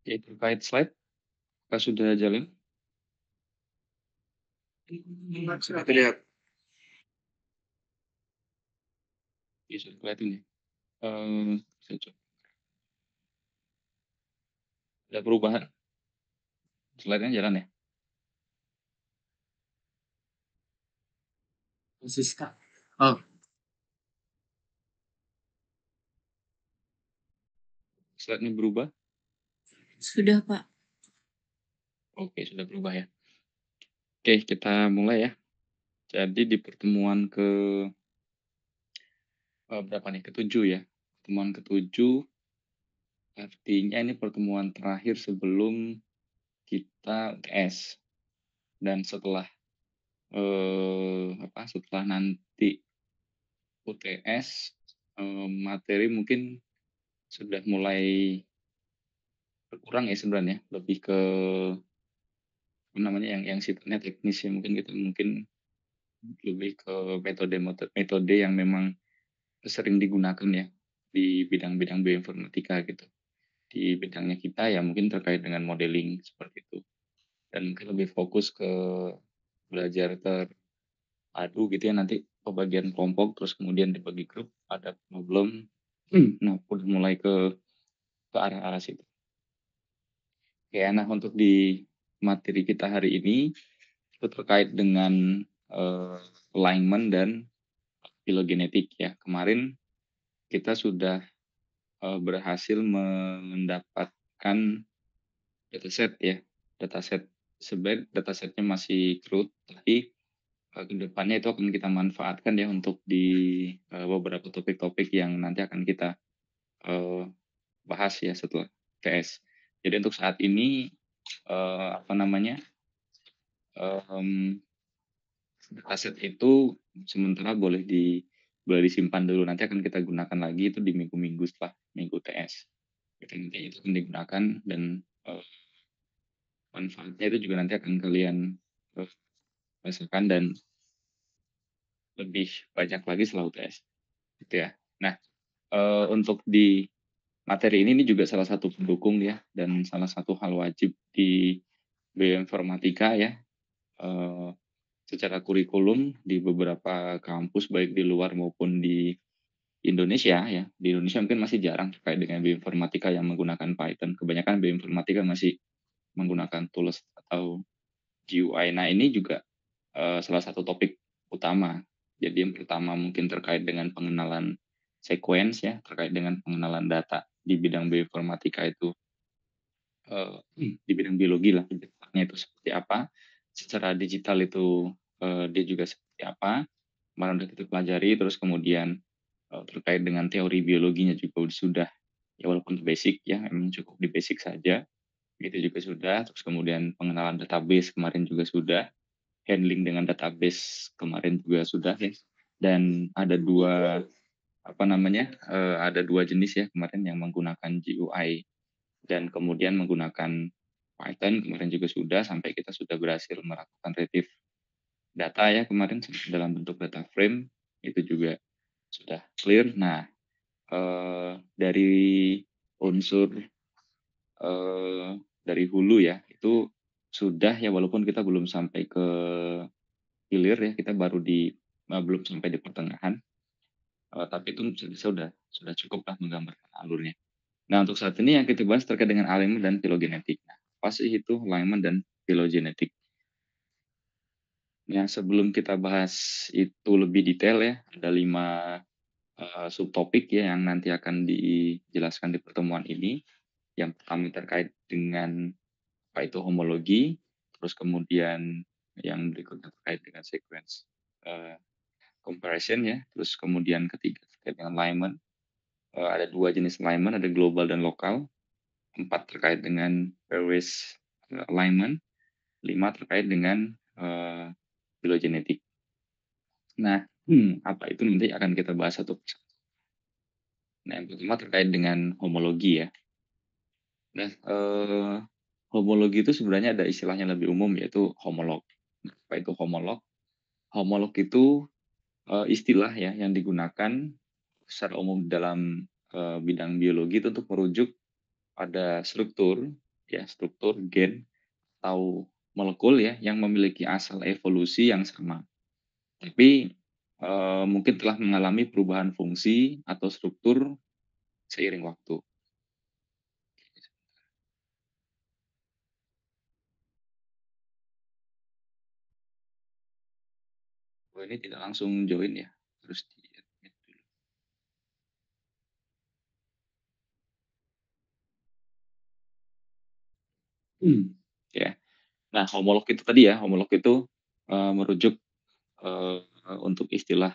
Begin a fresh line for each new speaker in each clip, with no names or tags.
Oke, terkait slide, Kak sudah jalan?
Sudah terlihat.
Iya, sudah kelihatan ya? Saya coba ada perubahan? Slide-nya jalan ya?
Persis, Kak. Oh,
Slide-nya berubah?
Sudah, Pak.
Oke, sudah berubah ya. Oke, kita mulai ya. Jadi di pertemuan berapa nih? Ketujuh ya. Pertemuan ketujuh, artinya ini pertemuan terakhir sebelum kita UTS. Dan setelah setelah nanti UTS, materi mungkin sudah mulai berkurang ya sebenarnya, lebih ke apa namanya yang sifatnya teknis ya, mungkin lebih ke metode yang memang sering digunakan ya di bidang-bidang bioinformatika gitu. Di bidangnya kita ya mungkin terkait dengan modeling seperti itu. Dan mungkin lebih fokus ke belajar terpadu gitu ya, nanti pembagian kelompok terus kemudian dibagi grup, ada problem. Nah, udah mulai ke arah-arah situ. Oke, nah untuk di materi kita hari ini itu terkait dengan alignment dan filogenetik ya. Kemarin kita sudah berhasil mendapatkan dataset ya. Dataset sebenarnya datasetnya masih crude, tapi ke depannya itu akan kita manfaatkan ya untuk di beberapa topik-topik yang nanti akan kita eh, bahas ya setelah TS. Jadi untuk saat ini apa namanya em, dataset itu sementara boleh disimpan dulu. Nanti akan kita gunakan lagi itu di minggu-minggu setelah minggu TS. Gitu, nanti itu akan digunakan dan eh, manfaatnya itu juga nanti akan kalian rasakan dan lebih banyak lagi setelah UTS. Gitu ya. Nah, untuk di materi ini juga salah satu pendukung ya dan salah satu hal wajib di bioinformatika ya. Eh, Secara kurikulum di beberapa kampus baik di luar maupun di Indonesia ya. Di Indonesia mungkin masih jarang terkait dengan bioinformatika yang menggunakan Python. Kebanyakan bioinformatika masih menggunakan tools atau GUI. Nah, ini juga salah satu topik utama. Jadi yang pertama mungkin terkait dengan pengenalan sequence ya, terkait dengan pengenalan data di bidang bioinformatika itu di bidang biologi lah, dampaknya itu seperti apa, secara digital itu dia juga seperti apa, kemarin udah kita pelajari, terus kemudian terkait dengan teori biologinya juga sudah, ya walaupun basic ya, memang cukup di basic saja, itu juga sudah, terus kemudian pengenalan database kemarin juga sudah, handling dengan database kemarin juga sudah ya, dan ada ada dua jenis ya kemarin yang menggunakan GUI dan kemudian menggunakan Python kemarin juga sudah sampai kita sudah berhasil melakukan retrieve data ya kemarin dalam bentuk data frame itu juga sudah clear. Nah, dari unsur dari hulu ya itu sudah ya walaupun kita belum sampai ke hilir ya kita belum sampai di pertengahan tapi itu sudah cukup lah menggambarkan alurnya. Nah, untuk saat ini yang kita bahas terkait dengan alignment dan filogenetik. Nah, apa sih itu alignment dan filogenetik? Nah, sebelum kita bahas itu lebih detail ya, ada 5 subtopik ya yang nanti akan dijelaskan di pertemuan ini. Yang pertama terkait dengan apa itu homologi, terus kemudian yang berikutnya terkait dengan sequence comparison ya, terus kemudian ketiga terkait dengan alignment. Ada 2 jenis alignment, ada global dan lokal. 4 terkait dengan Pairwise alignment, 5 terkait dengan filogenetik. Nah, apa itu nanti akan kita bahas satu persatu. Nah, yang pertama terkait dengan homologi ya. Nah, homologi itu sebenarnya ada istilahnya lebih umum yaitu homolog. Apa itu homolog? Homolog itu istilah ya yang digunakan secara umum dalam bidang biologi itu untuk merujuk pada struktur ya, struktur, gen, atau molekul ya yang memiliki asal evolusi yang sama. Tapi, mungkin telah mengalami perubahan fungsi atau struktur seiring waktu. Oh, ini tidak langsung join ya, harus di-admit dulu. Ya. Nah, homolog itu tadi ya, homolog itu, merujuk, eee, untuk istilah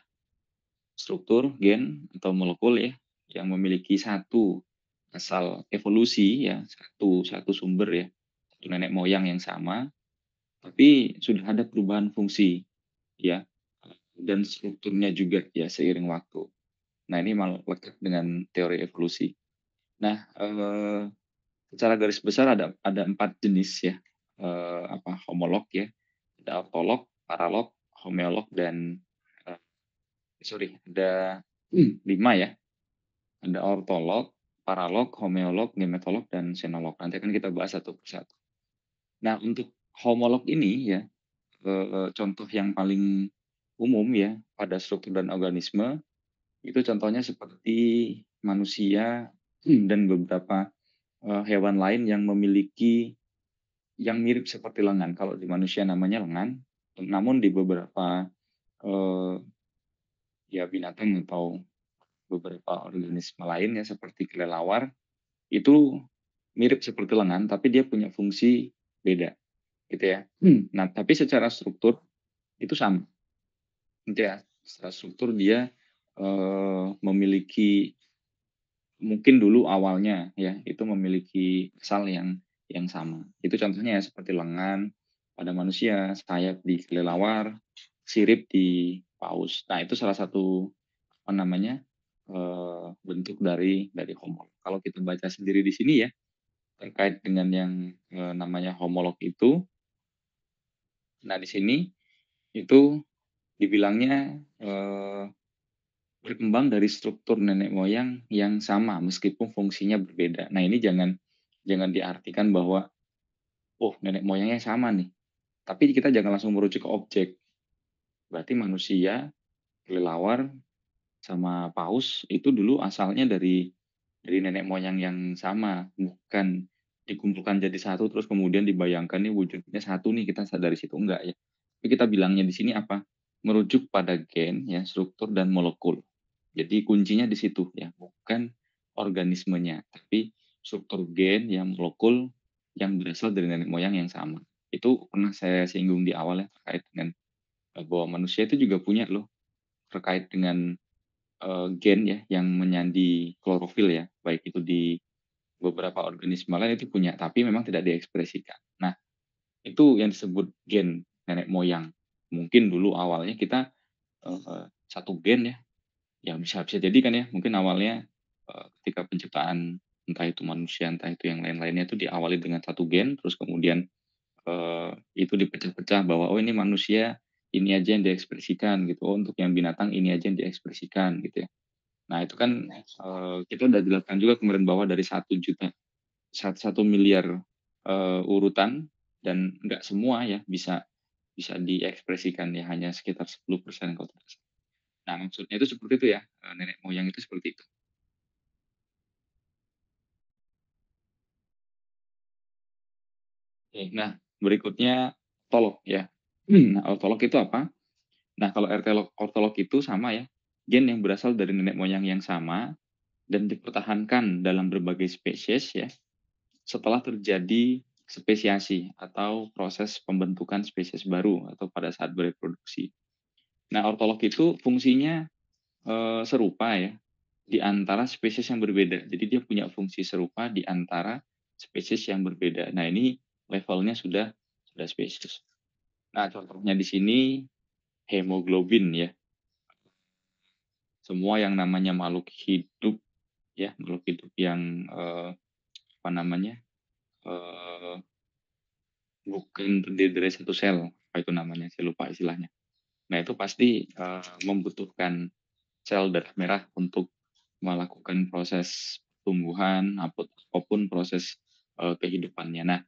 struktur, gen, atau molekul ya, yang memiliki satu asal evolusi ya, satu satu sumber ya, satu nenek moyang yang sama, tapi sudah ada perubahan fungsi ya, dan strukturnya juga ya seiring waktu. Nah, ini lekat dengan teori evolusi. Nah, secara garis besar ada 4 jenis ya, homolog ya. Ada ortolog, paralog, homeolog, dan, eee, ada 5 ya. Ada ortolog, paralog, homeolog, gemetolog, dan senolog. Nanti akan kita bahas satu persatu. Nah, untuk homolog ini ya, contoh yang paling umum ya pada struktur dan organisme, itu contohnya seperti manusia, dan beberapa, hewan lain yang memiliki yang mirip seperti lengan. Kalau di manusia namanya lengan, namun di beberapa, eee, ya binatang atau beberapa organisme lain ya seperti kelelawar, itu mirip seperti lengan, tapi dia punya fungsi beda, gitu ya. Nah, tapi secara struktur itu sama, gitu ya. Secara struktur dia, memiliki mungkin dulu awalnya ya, itu memiliki sel yang sama. Itu contohnya ya seperti lengan pada manusia, sayap di kelelawar, sirip di paus. Nah, itu salah satu, apa namanya, bentuk dari homolog. Kalau kita baca sendiri di sini ya, terkait dengan yang, namanya homolog itu, nah di sini itu dibilangnya, berkembang dari struktur nenek moyang yang sama meskipun fungsinya berbeda. Nah, ini jangan jangan diartikan bahwa, "Oh, nenek moyangnya sama nih." Tapi kita jangan langsung merujuk ke objek. Berarti manusia, kelelawar, sama paus itu dulu asalnya dari nenek moyang yang sama, bukan dikumpulkan jadi satu terus kemudian dibayangkan nih wujudnya satu nih kita dari situ, enggak ya. Tapi kita bilangnya di sini apa, merujuk pada gen ya, struktur dan molekul. Jadi kuncinya di situ ya, bukan organismenya, tapi struktur gen yang molekul yang berasal dari nenek moyang yang sama. Itu pernah saya singgung di awal ya terkait dengan, bahwa manusia itu juga punya loh terkait dengan, gen ya yang menyandi klorofil ya, baik itu di beberapa organisme lain itu punya, tapi memang tidak diekspresikan. Nah, itu yang disebut gen nenek moyang. Mungkin dulu awalnya kita, satu gen ya, ya bisa bisa jadi kan ya, mungkin awalnya, ketika penciptaan entah itu manusia, entah itu yang lain-lainnya itu diawali dengan satu gen, terus kemudian, itu dipecah-pecah bahwa, "Oh ini manusia, ini aja yang diekspresikan," gitu. "Oh untuk yang binatang ini aja yang diekspresikan," gitu ya. Nah itu kan, kita udah jelaskan juga kemarin bahwa dari 1.000.000.000 urutan dan nggak semua ya bisa bisa diekspresikan ya, hanya sekitar 10% kalau tidak salah. Nah maksudnya itu seperti itu ya, nenek moyang itu seperti itu. Oke, nah berikutnya ortolog ya. Nah ortolog itu apa? Nah kalau ortolog itu sama ya, gen yang berasal dari nenek moyang yang sama dan dipertahankan dalam berbagai spesies ya, setelah terjadi spesiasi atau proses pembentukan spesies baru atau pada saat bereproduksi. Nah ortolog itu fungsinya, serupa ya, di antara spesies yang berbeda. Jadi dia punya fungsi serupa di antara spesies yang berbeda. Nah ini levelnya sudah spesies. Nah, contohnya di sini hemoglobin ya. Semua yang namanya makhluk hidup ya, makhluk hidup yang, apa namanya, eee, bukan terdiri dari satu sel, apa itu namanya, saya lupa istilahnya. Nah, itu pasti, membutuhkan sel darah merah untuk melakukan proses tumbuhan, apapun proses, kehidupannya. Nah,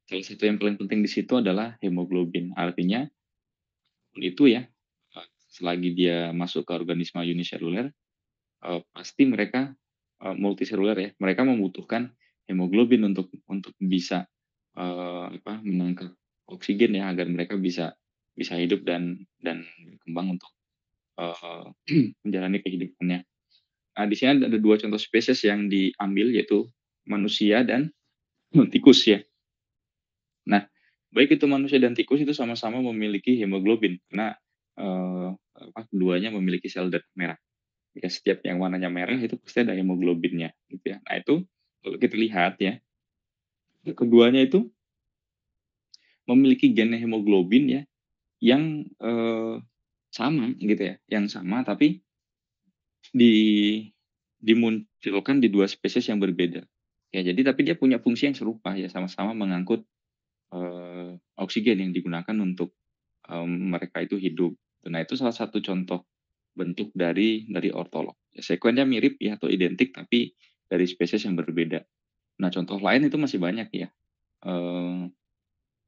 salah satu yang paling penting di situ adalah hemoglobin. Artinya itu ya, selagi dia masuk ke organisme uniseluler, pasti mereka, multiseluler ya, mereka membutuhkan hemoglobin untuk bisa, menangkap oksigen ya, agar mereka bisa bisa hidup dan berkembang untuk, eee, menjalani kehidupannya. Nah, di sini ada 2 contoh spesies yang diambil, yaitu manusia dan tikus ya. Nah, baik itu manusia dan tikus itu sama-sama memiliki hemoglobin karena, keduanya memiliki sel darah merah. Ya setiap yang warnanya merah itu pasti ada hemoglobinnya gitu ya. Nah itu kalau kita lihat ya, keduanya itu memiliki gen hemoglobin ya yang, sama gitu ya, yang sama tapi di dimunculkan di 2 spesies yang berbeda. Ya jadi tapi dia punya fungsi yang serupa ya, sama-sama mengangkut, oksigen yang digunakan untuk, mereka itu hidup. Nah itu salah satu contoh bentuk dari ortolog. Ya sekuennya mirip ya atau identik tapi dari spesies yang berbeda. Nah, contoh lain itu masih banyak ya, eee,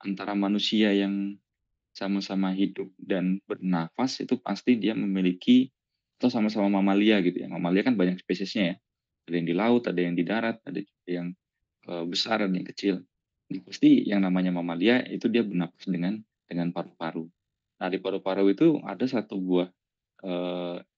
antara manusia yang sama-sama hidup dan bernafas itu pasti dia memiliki atau sama-sama mamalia gitu ya. Mamalia kan banyak spesiesnya ya, ada yang di laut, ada yang di darat, ada juga yang, besar, ada yang kecil. Nah, pasti yang namanya mamalia itu dia bernafas dengan paru-paru. Nah, di paru-paru itu ada satu buah,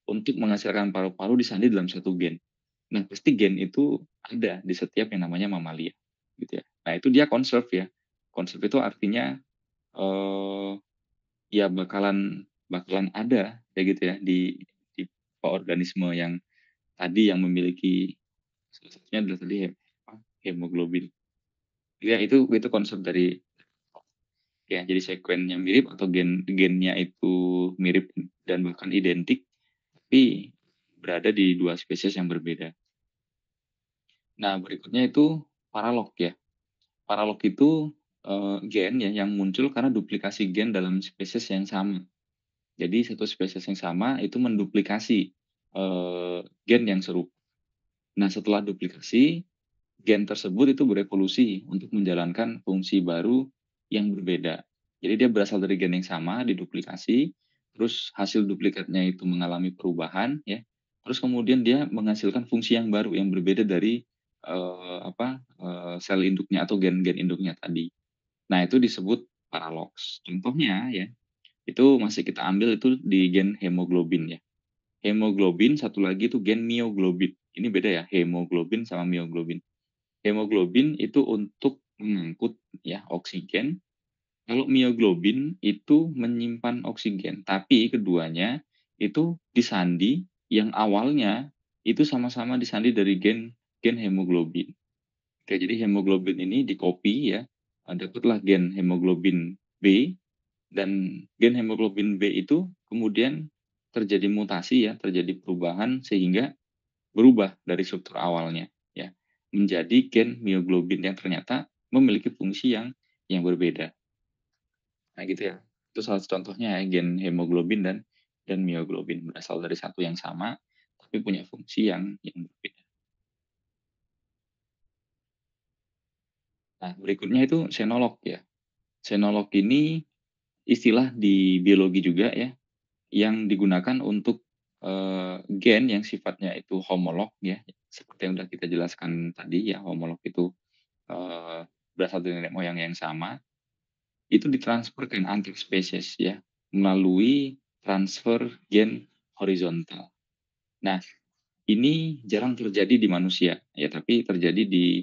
untuk menghasilkan paru-paru disandi dalam satu gen. Nah, pasti gen itu ada di setiap yang namanya mamalia, gitu ya. Nah, itu dia conserve ya. Conserve itu artinya, eee, ya bakalan bakalan ada kayak gitu ya di organisme yang tadi yang memiliki salah satunya adalah tadi hemoglobin. Ya itu konsep dari ya jadi sekuennya mirip atau gennya itu mirip dan bahkan identik, tapi berada di 2 spesies yang berbeda. Nah, berikutnya itu paralog ya. Paralog itu, gen ya yang muncul karena duplikasi gen dalam spesies yang sama. Jadi satu spesies yang sama itu menduplikasi, gen yang serupa. Nah, setelah duplikasi, gen tersebut itu berevolusi untuk menjalankan fungsi baru yang berbeda. Jadi dia berasal dari gen yang sama, diduplikasi, terus hasil duplikatnya itu mengalami perubahan ya, terus kemudian dia menghasilkan fungsi yang baru yang berbeda dari, sel induknya atau gen-gen induknya tadi. Nah, itu disebut paralogs. Contohnya ya, itu masih kita ambil itu di gen hemoglobin ya. Hemoglobin, satu lagi itu gen mioglobin. Ini beda ya, hemoglobin sama mioglobin. Hemoglobin itu untuk mengangkut ya oksigen, kalau mioglobin itu menyimpan oksigen, tapi keduanya itu disandi yang awalnya itu sama-sama disandi dari gen gen hemoglobin. Oke, jadi hemoglobin ini di-copy ya, dapatlah gen hemoglobin B, dan gen hemoglobin B itu kemudian terjadi mutasi ya, terjadi perubahan sehingga berubah dari struktur awalnya ya, menjadi gen mioglobin yang ternyata memiliki fungsi yang berbeda. Nah gitu ya, itu salah satu contohnya ya, gen hemoglobin dan mioglobin berasal dari satu yang sama, tapi punya fungsi yang berbeda. Nah berikutnya itu senolog ya. Senolog ini istilah di biologi juga ya, yang digunakan untuk, gen yang sifatnya itu homolog ya, seperti yang sudah kita jelaskan tadi ya, homolog itu, berasal dari nenek moyang yang sama, itu ditransfer ke antar spesies ya, melalui transfer gen horizontal. Nah, ini jarang terjadi di manusia ya, tapi terjadi di,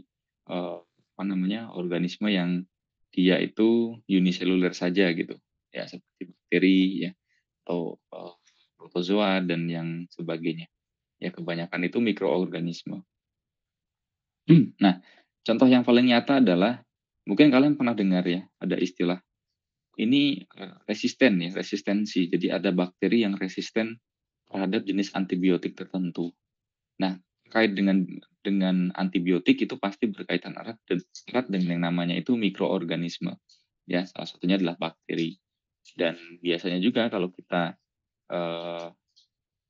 organisme yang dia itu uniseluler saja gitu, ya seperti bakteri ya, atau, protozoa dan yang sebagainya. Ya kebanyakan itu mikroorganisme. Nah, contoh yang paling nyata adalah mungkin kalian pernah dengar ya, ada istilah ini, resisten ya, resistensi. Jadi ada bakteri yang resisten terhadap jenis antibiotik tertentu. Nah, terkait dengan antibiotik itu pasti berkaitan erat dengan yang namanya itu mikroorganisme. Ya, salah satunya adalah bakteri. Dan biasanya juga kalau kita, eee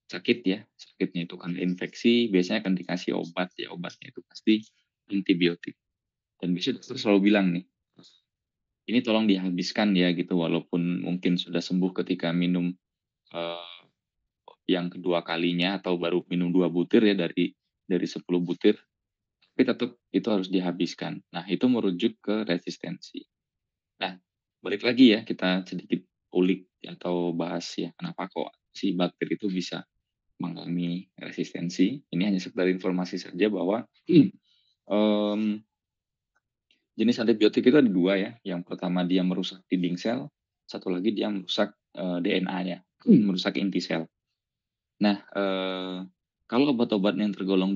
sakit ya, sakitnya itu karena infeksi, biasanya akan dikasih obat ya, obatnya itu pasti antibiotik. Dan biasanya dokter selalu bilang nih, "Ini tolong dihabiskan ya," gitu, walaupun mungkin sudah sembuh ketika minum, eee, yang kedua kalinya atau baru minum 2 butir ya dari 10 butir, tapi tetap itu harus dihabiskan. Nah, itu merujuk ke resistensi. Nah, balik lagi ya, kita sedikit ulik atau bahas ya, kenapa kok si bakteri itu bisa mengalami resistensi. Ini hanya sekedar informasi saja bahwa, mmm, jenis antibiotik itu ada 2 ya. Yang pertama dia merusak dinding sel, satu lagi dia merusak, DNA-nya, merusak inti sel. Nah, kalau obat-obat yang tergolong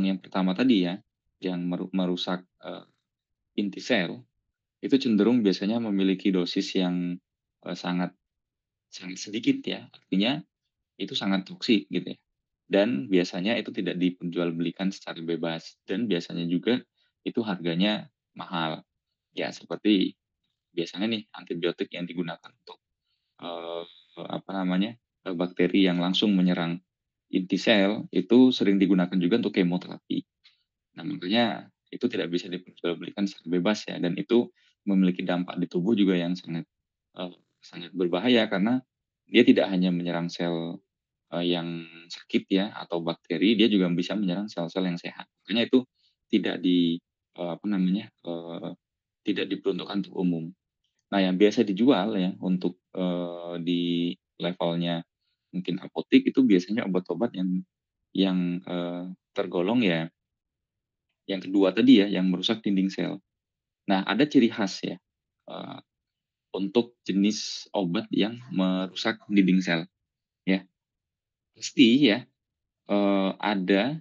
yang pertama tadi ya, yang merusak, inti sel, itu cenderung biasanya memiliki dosis yang, sangat sangat sedikit ya, artinya itu sangat toksik gitu ya. Dan biasanya itu tidak diperjualbelikan secara bebas dan biasanya juga itu harganya mahal. Ya seperti biasanya nih antibiotik yang digunakan untuk, eee, apa namanya, bakteri yang langsung menyerang inti sel, itu sering digunakan juga untuk kemoterapi. Nah, makanya itu tidak bisa diperjualbelikan secara bebas ya, dan itu memiliki dampak di tubuh juga yang sangat berbahaya karena dia tidak hanya menyerang sel, yang sakit ya atau bakteri, dia juga bisa menyerang sel-sel yang sehat. Makanya itu tidak apa namanya, tidak diperuntukkan untuk umum. Nah, yang biasa dijual ya untuk, di levelnya mungkin apotik itu biasanya obat-obat yang tergolong ya yang kedua tadi ya, yang merusak dinding sel. Nah, ada ciri khas ya, eee, untuk jenis obat yang merusak dinding sel, ya. Pasti ya, ada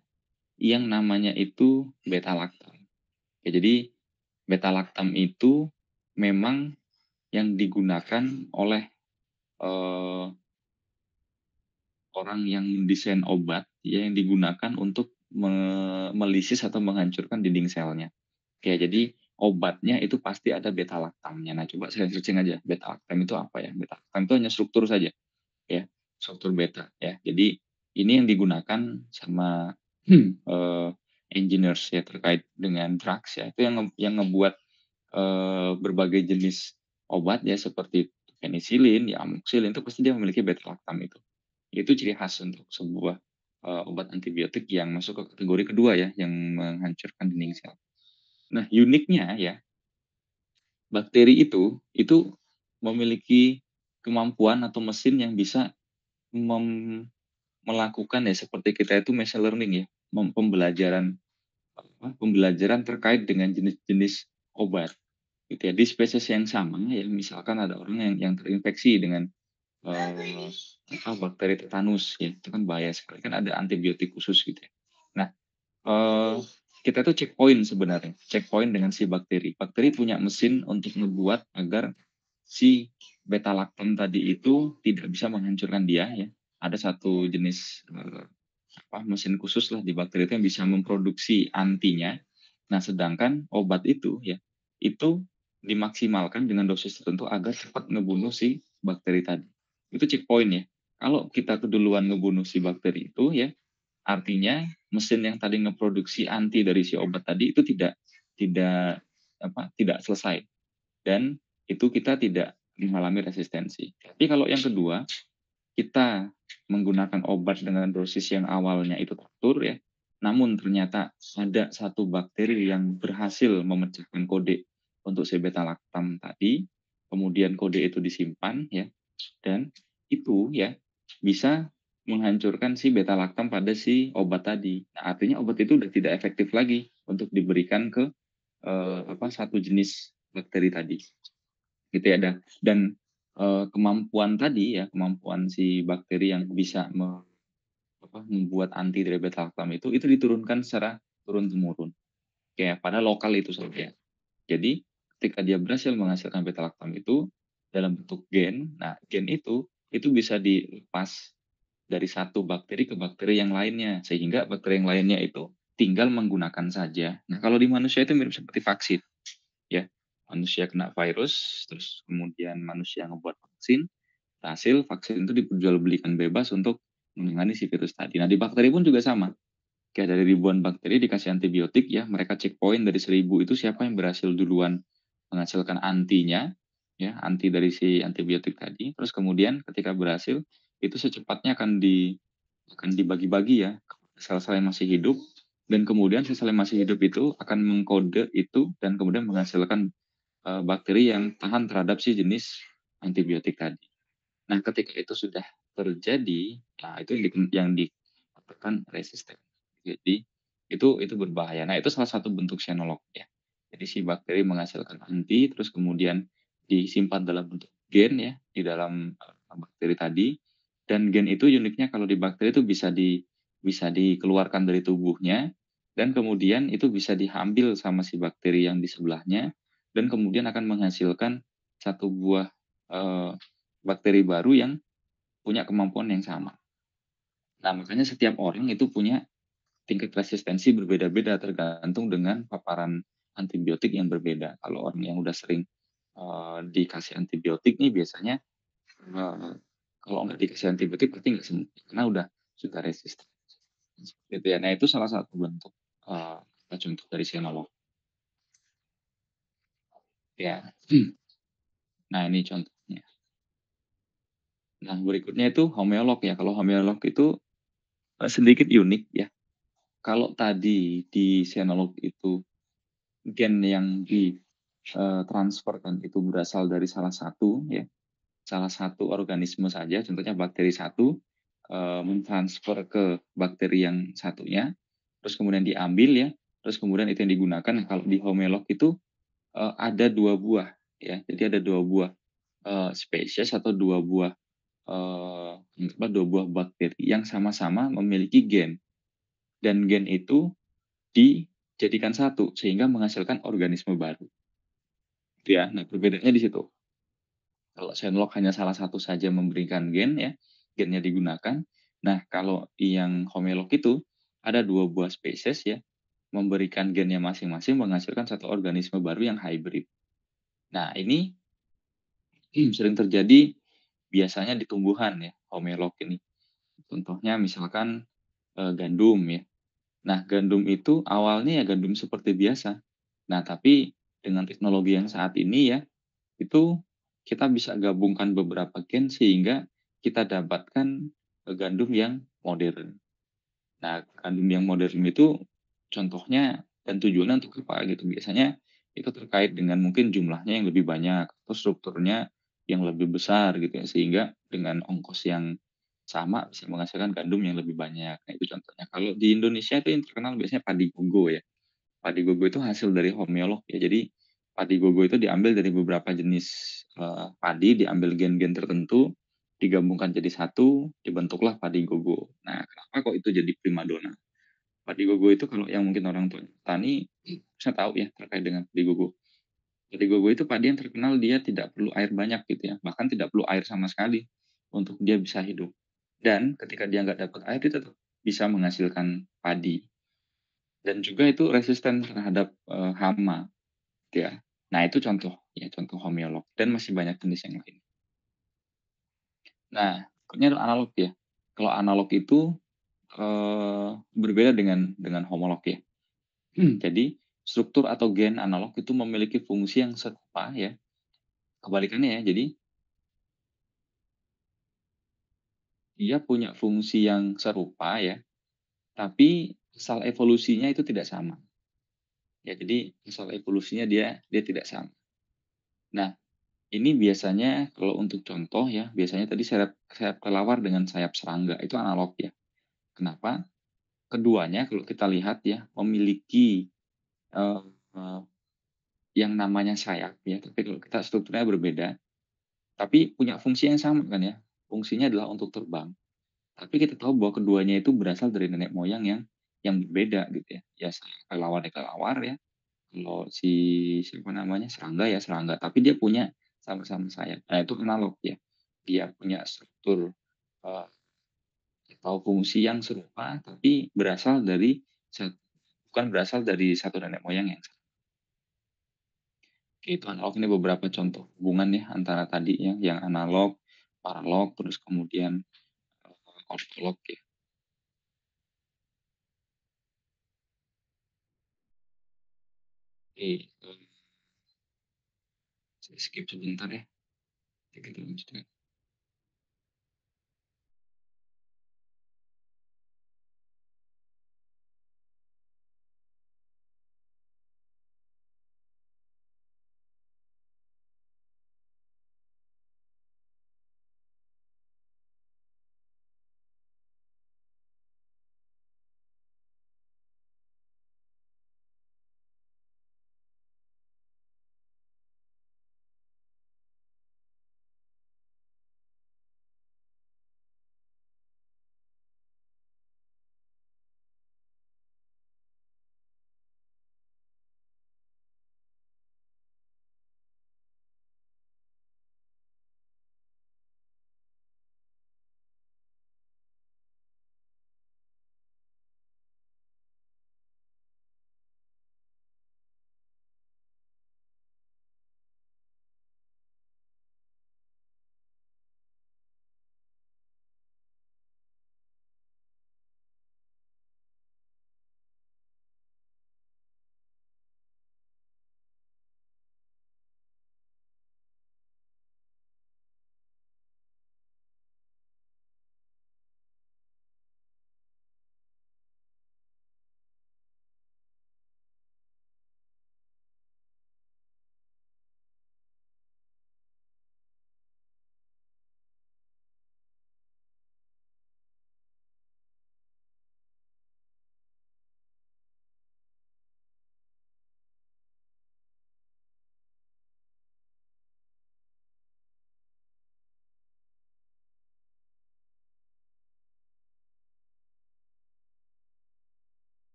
yang namanya itu beta-laktam. Ya, jadi beta-laktam itu memang yang digunakan oleh, eee, orang yang mendesain obat, ya, yang digunakan untuk melisis atau menghancurkan dinding selnya. Oke, jadi obatnya itu pasti ada beta-laktamnya. Nah, coba saya searching aja, beta-laktam itu apa ya? Beta-laktam itu hanya struktur saja, ya, struktur beta, ya. Jadi ini yang digunakan sama, engineers ya, terkait dengan drugs ya, itu yang ngebuat, berbagai jenis obat ya, seperti penisilin, ya amoxicillin, itu pasti dia memiliki beta-laktam itu. Itu ciri khas untuk sebuah, obat antibiotik yang masuk ke kategori kedua ya, yang menghancurkan dinding sel. Nah, uniknya ya, bakteri itu memiliki kemampuan atau mesin yang bisa mem melakukan ya seperti kita itu machine learning ya, pembelajaran terkait dengan jenis-jenis obat, gitu ya. Di spesies yang sama ya, misalkan ada orang yang terinfeksi dengan, eee, bakteri tetanus ya, itu kan bahaya sekali, kan ada antibiotik khusus gitu ya. Nah, kita tuh checkpoint sebenarnya, checkpoint dengan si bakteri. Bakteri punya mesin untuk ngebuat agar si beta-laktam tadi itu tidak bisa menghancurkan dia ya. Ada satu jenis, mesin khusus lah di bakteri itu yang bisa memproduksi antinya. Nah, sedangkan obat itu ya, itu dimaksimalkan dengan dosis tertentu agar cepat ngebunuh si bakteri tadi. Itu checkpoint ya. Kalau kita keduluan ngebunuh si bakteri itu ya, artinya mesin yang tadi ngeproduksi anti dari si obat tadi itu tidak tidak selesai dan itu kita tidak mengalami resistensi. Tapi kalau yang kedua, kita menggunakan obat dengan dosis yang awalnya itu teratur ya, namun ternyata ada satu bakteri yang berhasil memecahkan kode untuk si beta-laktam tadi, kemudian kode itu disimpan ya, dan itu ya bisa menghancurkan si beta-laktam pada si obat tadi. Nah, artinya obat itu udah tidak efektif lagi untuk diberikan ke, satu jenis bakteri tadi, gitu ya. Kemampuan tadi ya, kemampuan si bakteri yang bisa membuat anti dari beta-laktam itu diturunkan secara turun-temurun, kayak pada lokal itu saja. Jadi ketika dia berhasil menghasilkan beta-laktam itu dalam bentuk gen, nah gen itu bisa dilepas dari satu bakteri ke bakteri yang lainnya, sehingga bakteri yang lainnya itu tinggal menggunakan saja. Nah, kalau di manusia itu mirip seperti vaksin, ya. Manusia kena virus, terus kemudian manusia ngebuat vaksin, hasil vaksin itu diperjualbelikan bebas untuk menangani si virus tadi. Nah, di bakteri pun juga sama. Kayak dari ribuan bakteri dikasih antibiotik ya, mereka checkpoint dari 1.000 itu siapa yang berhasil duluan menghasilkan antinya, ya, anti dari si antibiotik tadi. Terus kemudian ketika berhasil, itu secepatnya akan dibagi-bagi ya ke sel-sel yang masih hidup, dan kemudian sel-sel yang masih hidup itu akan mengkode itu dan kemudian menghasilkan bakteri yang tahan terhadap si jenis antibiotik tadi. Nah, ketika itu sudah terjadi, nah itu yang dikatakan resisten. Jadi itu berbahaya. Nah, itu salah satu bentuk xenolog ya. Jadi si bakteri menghasilkan anti, terus kemudian disimpan dalam bentuk gen ya di dalam bakteri tadi. Dan gen itu uniknya kalau di bakteri itu bisa dikeluarkan dari tubuhnya, dan kemudian itu bisa diambil sama si bakteri yang di sebelahnya, dan kemudian akan menghasilkan satu buah eh, bakteri baru yang punya kemampuan yang sama. Nah, makanya setiap orang itu punya tingkat resistensi berbeda-beda tergantung dengan paparan antibiotik yang berbeda. Kalau orang yang udah sering dikasih antibiotik nih biasanya kalau nggak dikasih antibiotik pasti nggak sembuh karena sudah resisten. Gitu ya. Nah, itu salah satu bentuk contoh dari sinolog. Ya. Nah, ini contohnya. Nah, berikutnya itu homeolog ya. Kalau homeolog itu sedikit unik ya. Kalau tadi di sinolog itu gen yang ditransferkan itu berasal dari salah satu ya, salah satu organisme saja, contohnya bakteri satu mentransfer ke bakteri yang satunya, terus kemudian diambil ya, terus kemudian itu yang digunakan. Kalau di homeolog itu ada 2 buah ya, jadi ada 2 buah spesies atau 2 buah eee, 2 buah bakteri yang sama-sama memiliki gen, dan gen itu dijadikan satu sehingga menghasilkan organisme baru. Gitu ya. Nah, perbedaannya di situ. Kalau Shenlock hanya salah satu saja memberikan gen ya, gennya digunakan. Nah, kalau yang Homelog itu ada 2 buah spesies ya, memberikan gennya masing-masing menghasilkan satu organisme baru yang hybrid. Nah, ini sering terjadi biasanya di tumbuhan ya, Homelog ini. Contohnya misalkan gandum ya. Nah, gandum itu awalnya ya gandum seperti biasa. Nah, tapi dengan teknologi yang saat ini ya, itu kita bisa gabungkan beberapa gen sehingga kita dapatkan gandum yang modern. Nah, gandum yang modern itu contohnya dan tujuannya untuk apa gitu, biasanya itu terkait dengan mungkin jumlahnya yang lebih banyak atau strukturnya yang lebih besar gitu ya, sehingga dengan ongkos yang sama bisa menghasilkan gandum yang lebih banyak. Nah, itu contohnya. Kalau di Indonesia itu yang terkenal biasanya padi gogo ya. Padi gogo itu hasil dari homeolog ya. Jadi padi gogo itu diambil dari beberapa jenis padi, diambil gen-gen tertentu, digabungkan jadi satu, dibentuklah padi gogo. Nah, kenapa kok itu jadi primadona? Padi gogo itu kalau yang mungkin orang tua petani bisa tahu ya terkait dengan padi gogo. Padi gogo itu padi yang terkenal dia tidak perlu air banyak gitu ya, bahkan tidak perlu air sama sekali untuk dia bisa hidup. Dan ketika dia nggak dapat air, dia tetap bisa menghasilkan padi. Dan juga itu resisten terhadap hama, gitu ya. Nah, itu contoh ya, contoh homeolog dan masih banyak jenis yang lain. Nah, ini adalah analog ya. Kalau analog itu berbeda dengan homolog ya. Jadi struktur atau gen analog itu memiliki fungsi yang serupa ya. Kebalikannya ya, jadi dia punya fungsi yang serupa ya, tapi asal evolusinya itu tidak sama. Ya, jadi asal evolusinya dia dia tidak sama. Nah, ini biasanya kalau untuk contoh ya, biasanya tadi sayap sayap kelelawar dengan sayap serangga itu analog ya. Kenapa? Keduanya kalau kita lihat ya, memiliki, eee eee, yang namanya sayap ya, tapi kalau kita strukturnya berbeda, tapi punya fungsi yang sama kan ya, fungsinya adalah untuk terbang. Tapi kita tahu bahwa keduanya itu berasal dari nenek moyang yang berbeda gitu ya. Ya kelelawar ya kelelawar ya, kalau si siapa namanya, serangga ya serangga, tapi dia punya sama-sama sayap. Nah, itu analog ya. Dia punya struktur, eee, atau fungsi yang serupa, tapi berasal dari bukan berasal dari satu nenek moyang yang sama. Itu analog ini beberapa contoh hubungan ya antara tadi ya, yang analog, paralog, terus kemudian, ortolog ya. saya skip sebentar ya. Kita lanjutkan.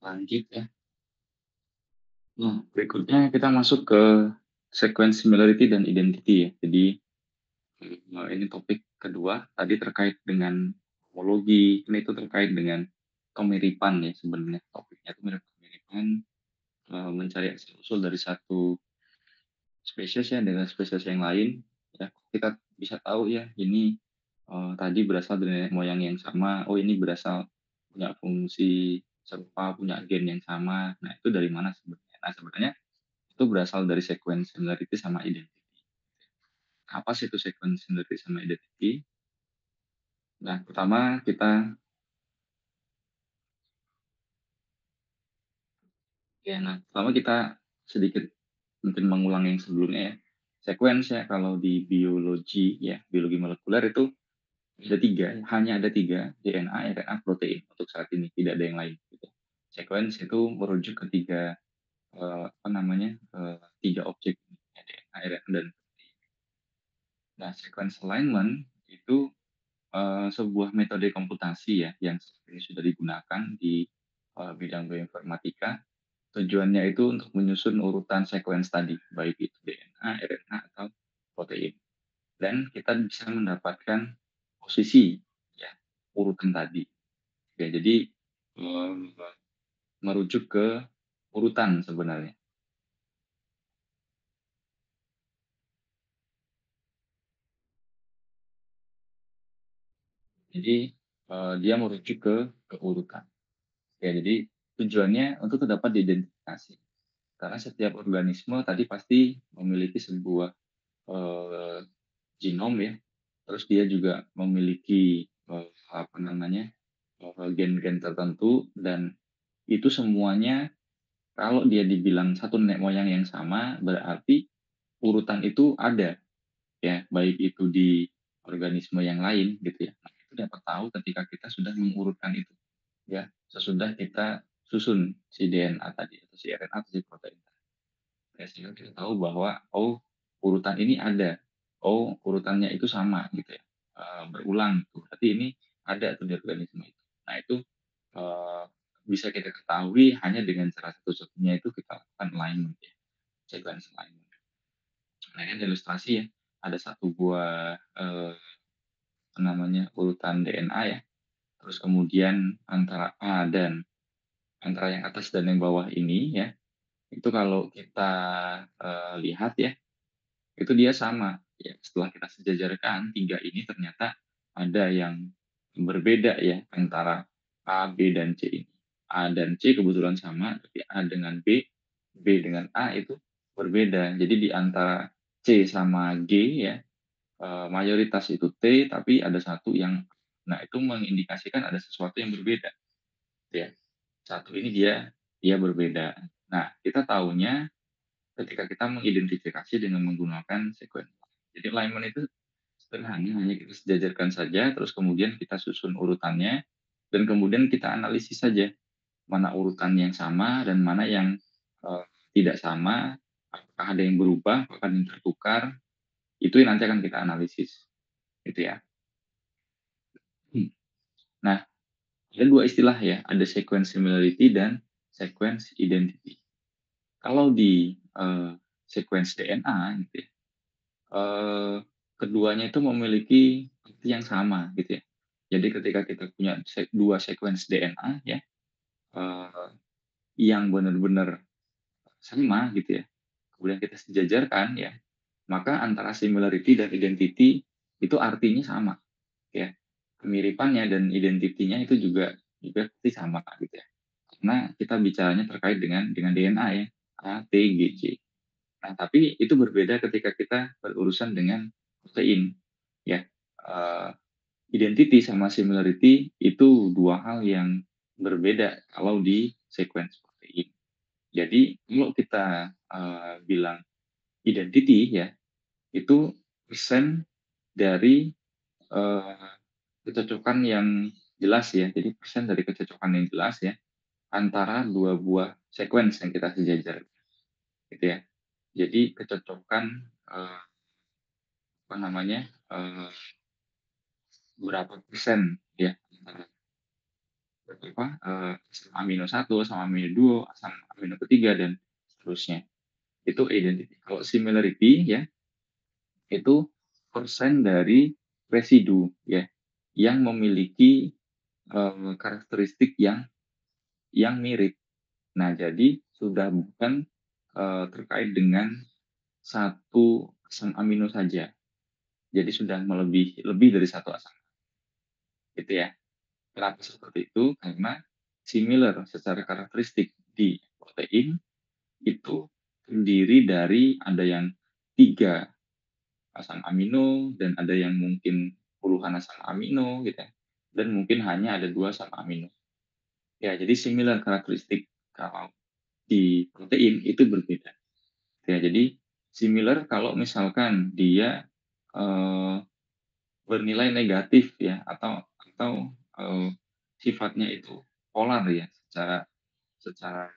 Lanjut ya. Nah, berikutnya kita masuk ke sequence similarity dan identity ya. Jadi ini topik kedua tadi terkait dengan homologi. Ini itu terkait dengan kemiripan ya sebenarnya. Topiknya itu mirip kemiripan, mencari asal usul dari satu spesies ya dengan spesies yang lain. Ya, kita bisa tahu ya ini, tadi berasal dari nenek moyang yang sama, oh ini berasal punya fungsi serupa, punya gen yang sama. Nah, itu dari mana sebenarnya? Nah, sebenarnya itu berasal dari sequence similarity sama identity. Apa sih itu sequence similarity sama identity? Nah, pertama kita pertama kita sedikit mungkin mengulang yang sebelumnya ya. Sequence ya kalau di biologi ya, biologi molekuler itu ada 3, hanya ada 3, DNA, RNA, protein untuk saat ini, tidak ada yang lain gitu. Sequence itu merujuk ke 3, 3 objek, ya, DNA, RNA, dan protein. Nah, sequence alignment itu, sebuah metode komputasi ya, yang saat ini sudah digunakan di, bidang bioinformatika. Tujuannya itu untuk menyusun urutan sequence tadi, baik itu DNA, RNA, atau protein. Dan kita bisa mendapatkan posisi ya, urutan tadi. Ya, jadi merujuk ke urutan sebenarnya. Jadi dia merujuk ke urutan. Ya, jadi tujuannya untuk dapat diidentifikasi. Karena setiap organisme tadi pasti memiliki sebuah eh, genom ya. Terus dia juga memiliki gen-gen tertentu, dan itu semuanya kalau dia dibilang satu nenek moyang yang sama berarti urutan itu ada ya, baik itu di organisme yang lain gitu ya. Nah, itu dapat tahu ketika kita sudah mengurutkan itu ya, sesudah kita susun si DNA tadi atau si RNA atau si protein. Ya, sehingga kita tahu bahwa oh urutan ini ada, oh urutannya itu sama gitu ya, berulang tuh. Berarti ini ada tuh di organisme itu. Nah itu eh, bisa kita ketahui hanya dengan cara satu-satunya itu kita lakukan alignment ya, sequence alignment. Nah ini ada ilustrasi ya, ada satu buah urutan DNA ya, terus kemudian antara A dan antara yang atas dan yang bawah ini ya, itu kalau kita lihat ya, itu dia sama. Ya, setelah kita sejajarkan tiga ini ternyata ada yang berbeda ya antara A, B, dan C ini. A dan C kebetulan sama, tapi A dengan B, B dengan A itu berbeda. Jadi di antara C sama G ya, mayoritas itu T, tapi ada satu yang, nah itu mengindikasikan ada sesuatu yang berbeda. Ya, satu ini dia berbeda. Nah, kita tahunya ketika kita mengidentifikasi dengan menggunakan sequence. Jadi alignment itu sederhana, hanya kita sejajarkan saja, terus kemudian kita susun urutannya, dan kemudian kita analisis saja mana urutan yang sama dan mana yang tidak sama, apakah ada yang berubah, apakah ada yang tertukar, itu yang nanti akan kita analisis, gitu ya. Nah, ada dua istilah ya, ada sequence similarity dan sequence identity. Kalau di sequence DNA, gitu ya, keduanya itu memiliki arti yang sama gitu ya. Jadi ketika kita punya dua sequence DNA ya, eee, yang benar-benar sama gitu ya, kemudian kita sejajarkan ya, maka antara similarity dan identity itu artinya sama ya. Kemiripannya dan identitinya itu juga juga pasti sama gitu ya. Karena kita bicaranya terkait dengan DNA ya, A, T, G, C. Nah, tapi itu berbeda ketika kita berurusan dengan protein, ya. Identity sama similarity itu dua hal yang berbeda kalau di sequence protein. Jadi kalau kita bilang identity ya, itu persen dari uh, kecocokan yang jelas ya. Jadi persen dari kecocokan yang jelas ya antara dua buah sequence yang kita sejajar, gitu ya. Jadi kecocokan uh, apa namanya uh, berapa persen ya antara apa asam amino 1, asam amino 2, asam amino ketiga dan seterusnya. Itu identity. Kalau similarity ya itu persen dari residu ya yang memiliki karakteristik yang mirip. Nah, jadi sudah bukan terkait dengan satu asam amino saja. Jadi sudah lebih dari satu asam, gitu ya. Kenapa seperti itu? Karena similar secara karakteristik di protein itu terdiri dari ada yang 3 asam amino dan ada yang mungkin puluhan asam amino gitu ya, dan mungkin hanya ada 2 asam amino. Ya, jadi similar karakteristik kalau di protein itu berbeda. Ya, jadi similar kalau misalkan dia, eee, bernilai negatif ya atau, sifatnya itu polar ya, secara secara,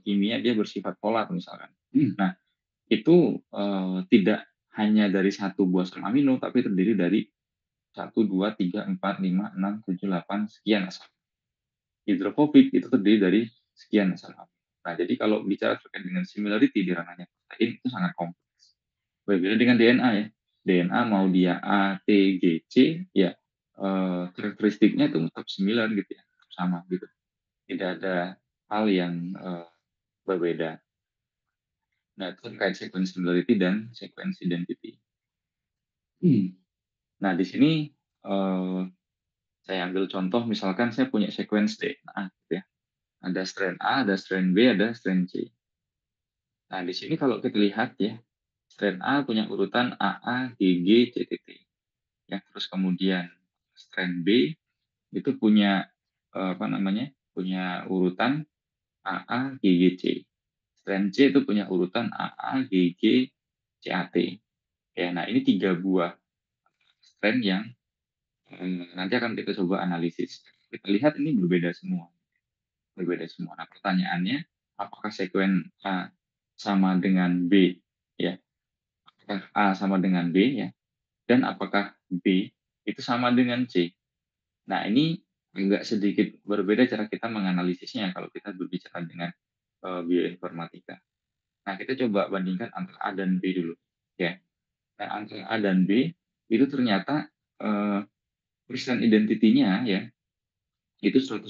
kimia dia bersifat polar misalkan. Nah, itu, tidak hanya dari satu buah asam amino, tapi terdiri dari 1, 2, 3, 4, 5, 6, 7, 8 sekian asam. Hidrofobik itu terdiri dari sekian asam amino. Nah, jadi kalau bicara terkait dengan similarity di ranahnya protein itu sangat kompleks. Berbeda dengan DNA ya. DNA mau dia A, T, G, C, ya karakteristiknya itu tetap similar gitu ya, tetap sama gitu. Tidak ada hal yang berbeda. Nah, itu terkait sequence similarity dan sequence identity. Nah, di sini saya ambil contoh misalkan saya punya sequence DNA gitu ya. Ada strain A, ada strain B, ada strain C. Nah, di sini kalau kita lihat ya, strain A punya urutan AA, GG, CTT. Ya, terus kemudian strain B itu punya apa namanya? Punya urutan AA, GG, C. Strain C itu punya urutan AA, GG, CAT. Ya, nah ini 3 buah strain yang nanti akan kita coba analisis. Kita lihat ini berbeda semua. Berbeda semua. Nah, pertanyaannya, apakah sekuen A sama dengan B? Ya, apakah A sama dengan B ya? Dan apakah B itu sama dengan C? Nah, ini agak sedikit berbeda cara kita menganalisisnya kalau kita berbicara dengan bioinformatika. Nah, kita coba bandingkan antara A dan B dulu. Ya, nah, antara A dan B itu ternyata persen identitinya ya itu 100%.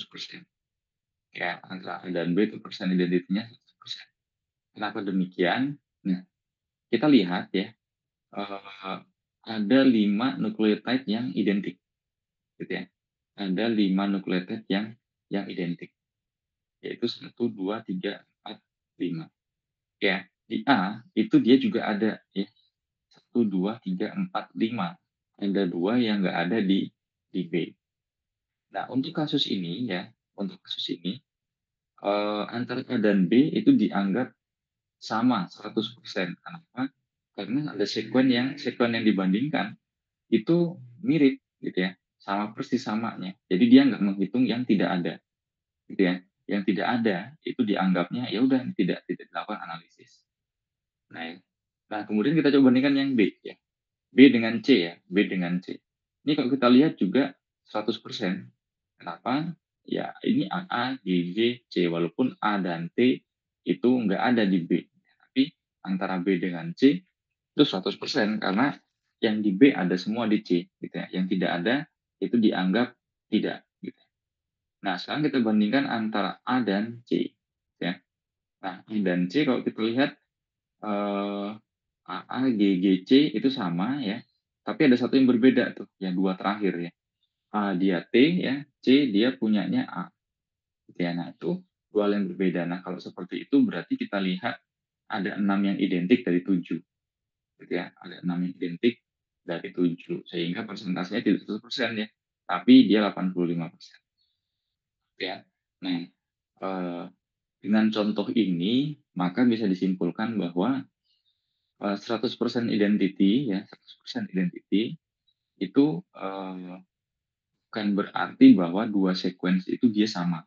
Ya, antara A dan B itu persen identitinya 100%. Kenapa demikian? Nah, kita lihat ya, ada 5 nukleotide yang identik, gitu ya. Ada 5 nukleotide yang identik, yaitu 1, 2, 3, 4, 5. Ya, di A itu dia juga ada ya, 1, 2, 3, 4, 5. Ada 2 yang nggak ada di B. Nah, untuk kasus ini ya, untuk kasus ini, antara A dan B itu dianggap sama 100%. Kenapa? Karena ada sekuen yang dibandingkan itu mirip gitu ya, sama persis samanya. Jadi dia nggak menghitung yang tidak ada, gitu ya. Yang tidak ada itu dianggapnya ya udah tidak dilakukan analisis. Nah, nah kemudian kita coba bandingkan yang B ya. B dengan C ya, B dengan C. Ini kalau kita lihat juga 100%. Kenapa? Ya ini AA, GG, C. Walaupun A dan T itu nggak ada di B. Tapi antara B dengan C itu 100% karena yang di B ada semua di C. Gitu ya. Yang tidak ada itu dianggap tidak. Gitu. Nah sekarang kita bandingkan antara A dan C. Ya. Nah A dan C kalau kita lihat eh, AA, GG, C itu sama ya. Tapi ada satu yang berbeda tuh, yang dua terakhir ya. A dia T ya, C dia punyanya A. Gitu ya. Nah, itu dua hal yang berbeda. Nah, kalau seperti itu berarti kita lihat ada 6 yang identik dari 7. Gitu ya. Ada 6 yang identik dari 7. Sehingga persentasenya tidak 100% ya. Tapi dia 85%. Ya. Nah, dengan contoh ini, maka bisa disimpulkan bahwa 100% identity ya, 100% identity itu bukan berarti bahwa dua sequence itu dia sama.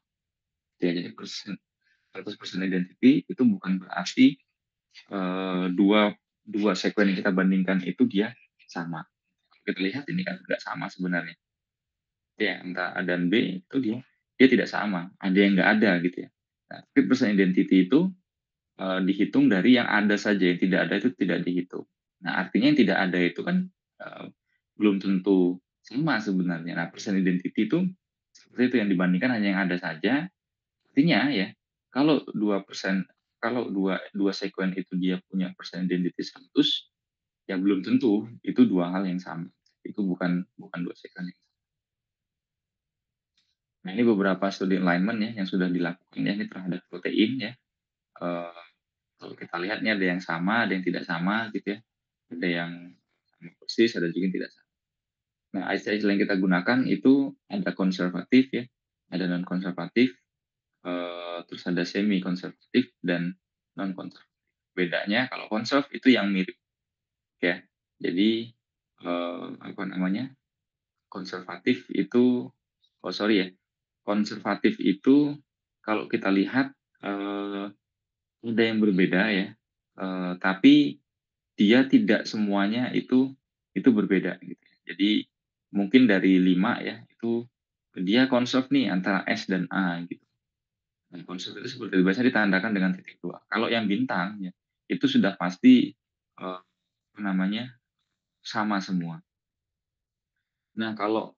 Ya, jadi 100% identity itu bukan berarti dua dua sekuen yang kita bandingkan itu dia sama. Kita lihat ini kan nggak sama sebenarnya. Ya, antara A dan B itu dia tidak sama. Ada yang nggak ada gitu ya. Nah, tapi persen identity itu dihitung dari yang ada saja, yang tidak ada itu tidak dihitung. Nah, artinya yang tidak ada itu kan belum tentu sama sebenarnya. Nah, persen identity itu seperti itu yang dibandingkan hanya yang ada saja. Artinya ya, kalau 2% kalau dua sekuen itu dia punya persen identity 100, Ya belum tentu itu 2 hal yang sama. Itu bukan bukan 2 sekuen yang sama. Nah, ini beberapa studi alignment ya yang sudah dilakukan ya ini terhadap protein ya. Eee, Kalau kita lihat nih ada yang sama, ada yang tidak sama gitu ya. Ada yang sama persis, ada juga yang tidak sama. Nah, istilah-istilah yang kita gunakan itu ada konservatif ya, ada non konservatif, terus ada semi konservatif dan non konservatif. Bedanya kalau konserv itu yang mirip ya. Jadi, apa namanya, konservatif itu oh sorry ya, konservatif itu kalau kita lihat, ada yang berbeda ya, tapi dia tidak semuanya itu berbeda gitu ya. Jadi mungkin dari 5 ya, itu dia konserv nih antara S dan A gitu. Nah, konserv itu seperti biasa ditandakan dengan titik 2. Kalau yang bintang ya, itu sudah pasti, apa namanya, sama semua. Nah, kalau,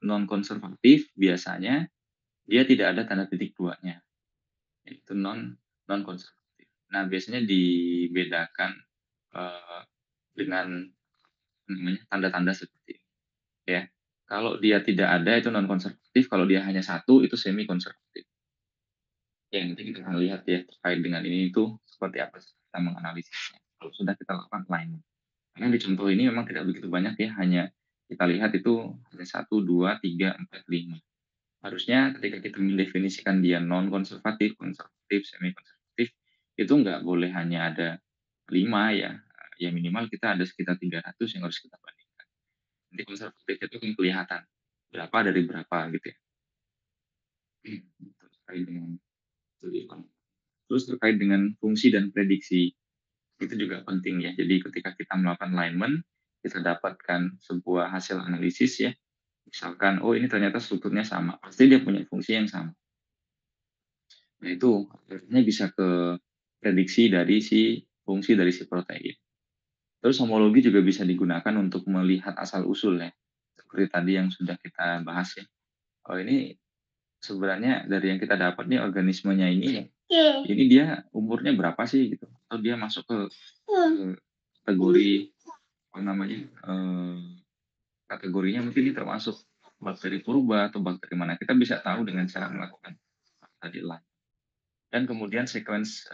non konservatif biasanya dia tidak ada tanda titik 2-nya, yaitu non konservatif. Nah, biasanya dibedakan, eee, dengan namanya tanda-tanda seperti ini ya. Kalau dia tidak ada itu non konservatif, kalau dia hanya satu itu semi konservatif. Ya nanti kita akan lihat ya terkait dengan ini itu seperti apa kita menganalisisnya. Kalau sudah kita lakukan alignment. Karena di contoh ini memang tidak begitu banyak ya, hanya kita lihat itu hanya 1, 2, 3, 4, 5. Harusnya ketika kita mendefinisikan dia non konservatif, konservatif, semi konservatif, itu nggak boleh hanya ada 5 ya, ya minimal kita ada sekitar 300 yang harus kita bandingkan. Nanti konservatif itu kan kelihatan berapa dari berapa gitu ya. Terkait dengan studi ekonomi. Terus terkait dengan fungsi dan prediksi, itu juga penting ya. Jadi ketika kita melakukan alignment, kita dapatkan sebuah hasil analisis ya. Misalkan, oh ini ternyata strukturnya sama, pasti dia punya fungsi yang sama. Nah itu akhirnya bisa ke prediksi dari si fungsi dari si protein. Terus homologi juga bisa digunakan untuk melihat asal-usul ya. Seperti tadi yang sudah kita bahas ya. Oh ini sebenarnya dari yang kita dapat nih organismenya ini dia umurnya berapa sih gitu? Atau dia masuk ke kategori apa namanya? Kategorinya mungkin ini termasuk bakteri purba atau bakteri mana? Kita bisa tahu dengan cara melakukan tadi lah. Dan kemudian sequence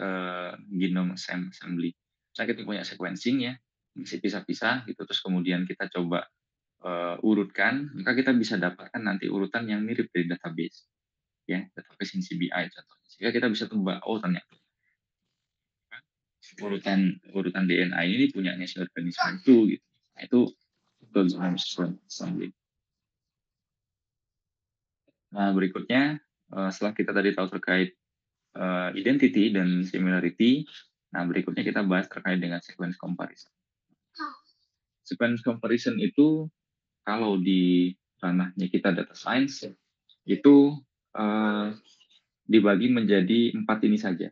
genome assembly. Misalnya kita punya sequencing ya, masih pisah-pisah gitu, terus kemudian kita coba urutkan, maka kita bisa dapatkan nanti urutan yang mirip dari database, ya, database NCBI contohnya. Sehingga kita bisa tebak, oh ternyata urutan urutan DNA ini punyanya si organisme itu, gitu. Nah, itu genome assembly. Nah berikutnya, setelah kita tadi tahu terkait identity dan similarity, nah berikutnya kita bahas terkait dengan sequence comparison. Sequence comparison itu kalau di ranahnya kita data science itu dibagi menjadi 4 ini saja,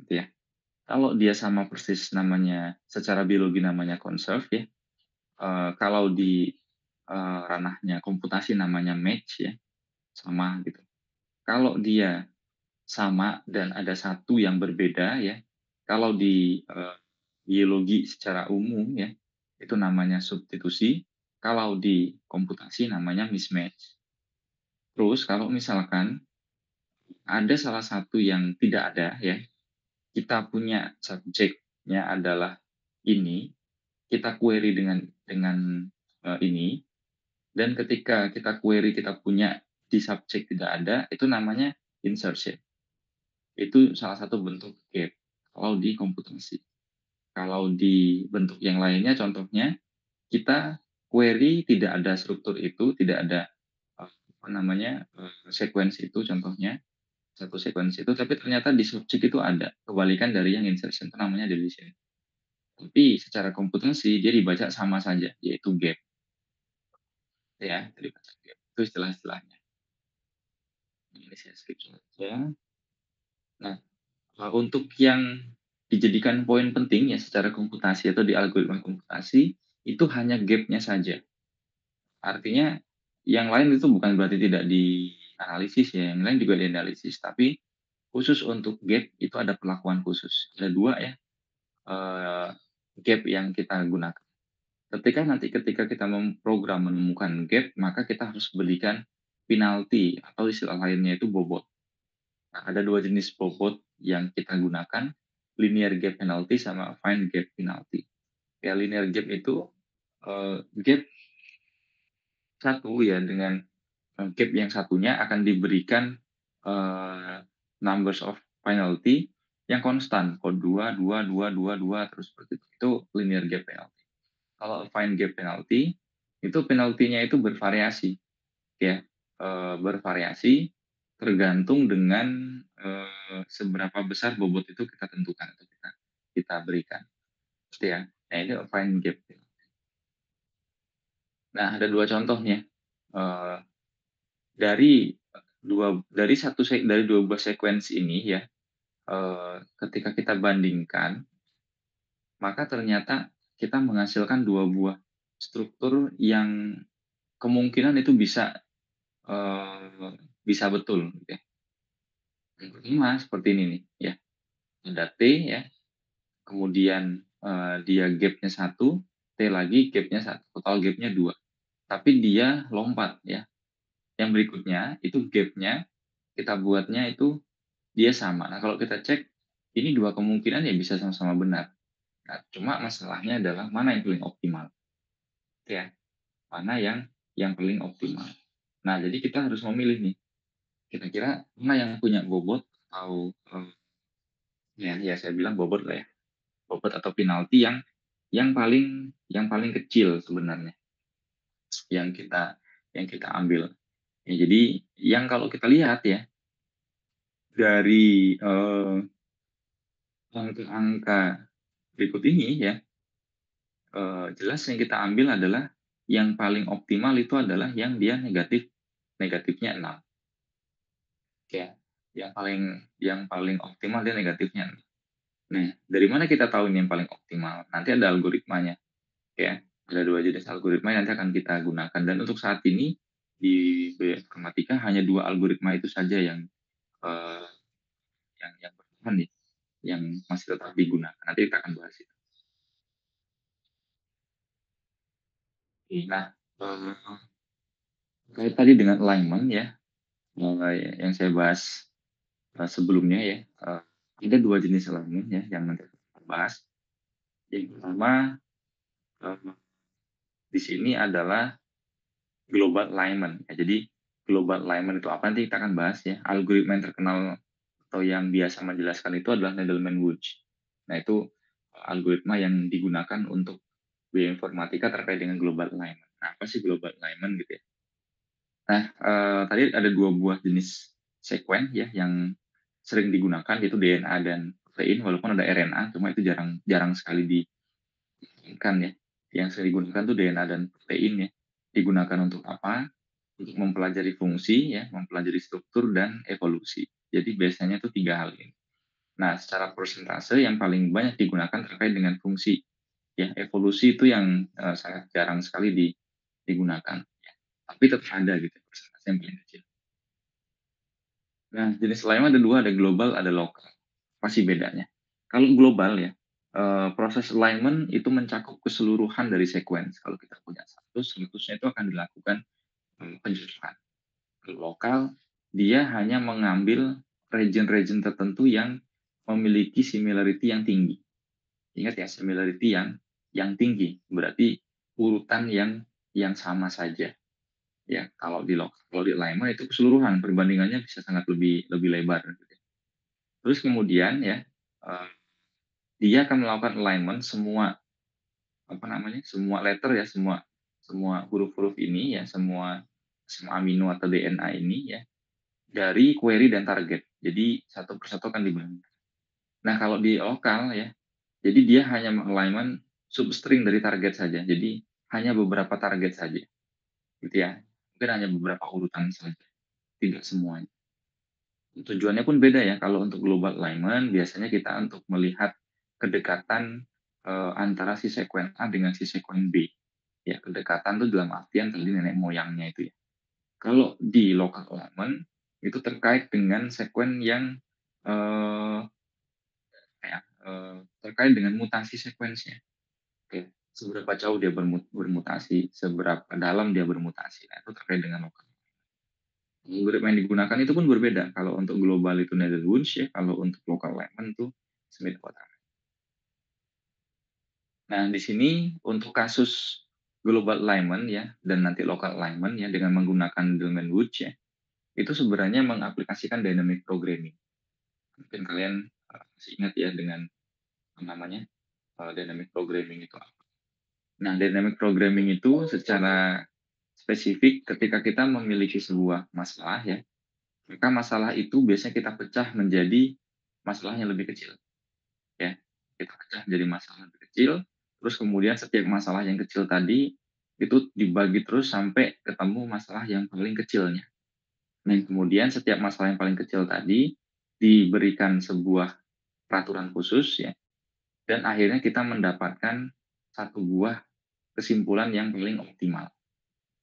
gitu ya. Kalau dia sama persis namanya secara biologi namanya conserve ya. Kalau di ranahnya komputasi namanya match ya, sama gitu. Kalau dia sama dan ada satu yang berbeda ya. Kalau di biologi secara umum ya, itu namanya substitusi. Kalau di komputasi namanya mismatch. Terus kalau misalkan ada salah satu yang tidak ada ya, kita punya subjeknya adalah ini, kita query dengan ini, dan ketika kita query kita punya di subjek tidak ada, itu namanya insertion. Itu salah satu bentuk gap kalau di komputasi. Kalau di bentuk yang lainnya contohnya kita query tidak ada struktur itu, tidak ada apa namanya sequence itu contohnya satu sequence itu, tapi ternyata di subjek itu ada kebalikan dari yang insertion itu namanya deletion. Tapi secara komputasi dia dibaca sama saja, yaitu gap ya, dibaca gap. Itu istilah-istilahnya. Ini saya skip saja. Nah, untuk yang dijadikan poin penting ya secara komputasi atau di algoritma komputasi itu hanya gap-nya saja. Artinya yang lain itu bukan berarti tidak dianalisis ya, yang lain juga dianalisis, tapi khusus untuk gap itu ada perlakuan khusus. Ada 2 ya, gap yang kita gunakan. ketika kita memprogram menemukan gap, maka kita harus berikan penalti atau istilah lainnya itu bobot. Nah, ada 2 jenis bobot yang kita gunakan, linear gap penalty sama fine gap penalty. Ya, linear gap itu, gap satu ya dengan, gap yang satunya akan diberikan, numbers of penalty yang konstan, kode 2 2 2 2 2 terus seperti itu. Itu linear gap penalty. Kalau fine gap penalty, itu penaltinya itu bervariasi ya, bervariasi tergantung dengan, seberapa besar bobot itu kita tentukan atau kita berikan, gitu ya. Nah, ini fine gap. Nah, ada 2 contohnya, eee, dari, dari 2 buah sekuensi ini ya, ketika kita bandingkan, maka ternyata kita menghasilkan 2 buah struktur yang kemungkinan itu bisa betul gitu ya. Yang pertama seperti ini nih ya, ada T ya, kemudian, dia gap-nya 1, T lagi gap-nya 1, total gap-nya 2. Tapi dia lompat ya. Yang berikutnya itu gap-nya kita buatnya itu dia sama. Nah, kalau kita cek ini 2 kemungkinan ya bisa sama-sama benar. Nah, cuma masalahnya adalah mana yang paling optimal, ya. Mana yang paling optimal. Nah, jadi kita harus memilih nih, kira-kira mana yang punya bobot atau, ya saya bilang bobot lah ya, bobot atau penalti yang paling kecil sebenarnya, yang kita yang kita ambil. Ya, jadi yang kalau kita lihat ya, dari, angka-angka berikut ini ya, jelas yang kita ambil adalah yang paling optimal itu adalah yang dia negatifnya 6. Ya, yang paling optimal dia negatifnya 6. Nah, dari mana kita tahu ini yang paling optimal? Nanti ada algoritmanya, ya. Ada 2 jenis algoritma yang nanti akan kita gunakan dan untuk saat ini di bioinformatika hanya 2 algoritma itu saja eee, yang bertahan nih, yang masih tetap digunakan. Nanti kita akan bahas itu. Nah, terkait tadi dengan alignment ya, yang saya bahas, sebelumnya ya, ada 2 jenis alignment ya yang nanti kita bahas. Yang pertama, eee, di sini adalah global alignment. Ya, jadi global alignment itu apa nanti kita akan bahas ya. Algoritma yang terkenal atau yang biasa menjelaskan itu adalah Needleman-Wunsch. Nah, itu algoritma yang digunakan untuk bioinformatika terkait dengan global alignment. Nah, apa sih global alignment gitu ya? Nah, tadi ada 2 buah jenis sekuen ya yang sering digunakan yaitu DNA dan protein, walaupun ada RNA, cuma itu jarang jarang sekali digunakan ya. Yang sering digunakan tuh DNA dan protein ya. Digunakan untuk apa? Untuk mempelajari fungsi ya, mempelajari struktur dan evolusi. Jadi biasanya tuh 3 hal ini. Nah, secara persentase yang paling banyak digunakan terkait dengan fungsi. Ya, evolusi itu yang sangat jarang sekali digunakan. Ya. Tapi tetap ada gitu persentase yang paling kecil. Nah, jenis lainnya ada 2, ada global, ada lokal. Apa sih bedanya? Kalau global ya, proses alignment itu mencakup keseluruhan dari sequence. Kalau kita punya statusnya itu akan dilakukan penjelasan. Kalau lokal, dia hanya mengambil region-region tertentu yang memiliki similarity yang tinggi. Ingat ya, similarity yang tinggi, berarti urutan yang sama saja. Ya, kalau di alignment itu keseluruhan, perbandingannya bisa sangat lebih lebih lebar gitu ya. Terus kemudian ya, eee, dia akan melakukan alignment semua, apa namanya, semua letter ya, semua semua huruf-huruf ini ya, semua amino atau DNA ini ya, dari query dan target. Jadi satu persatu akan dibandingkan. Nah, kalau di lokal ya, jadi dia hanya alignment substring dari target saja. Jadi hanya beberapa target saja, gitu ya. Mungkin hanya beberapa urutan saja, tidak semuanya. Tujuannya pun beda ya, kalau untuk global alignment biasanya kita untuk melihat kedekatan, antara si sekuen A dengan si sekuen B. Ya, kedekatan itu dalam artian tadi nenek moyangnya itu ya. Kalau di local alignment, itu terkait dengan sekuen yang, eee, terkait dengan mutasi sekuensnya. Oke. seberapa jauh dia bermutasi, seberapa dalam dia bermutasi. Nah, itu terkait dengan lokal. Algoritma yang digunakan itu pun berbeda. Kalau untuk global itu Netherwunsch ya, kalau untuk local alignment itu Smith-Waterman. Nah, di sini untuk kasus global alignment ya, dan nanti local alignment ya, dengan menggunakan Delman-Woods ya, itu sebenarnya mengaplikasikan dynamic programming. Mungkin kalian masih ingat ya dengan namanya dynamic programming itu apa. Nah, dynamic programming itu secara spesifik ketika kita memiliki sebuah masalah ya, maka masalah itu biasanya kita pecah menjadi masalah yang lebih kecil ya. Kita pecah menjadi masalah yang lebih kecil, terus kemudian setiap masalah yang kecil tadi itu dibagi terus sampai ketemu masalah yang paling kecilnya. Nah, kemudian setiap masalah yang paling kecil tadi diberikan sebuah peraturan khusus ya, dan akhirnya kita mendapatkan satu buah kesimpulan yang paling optimal.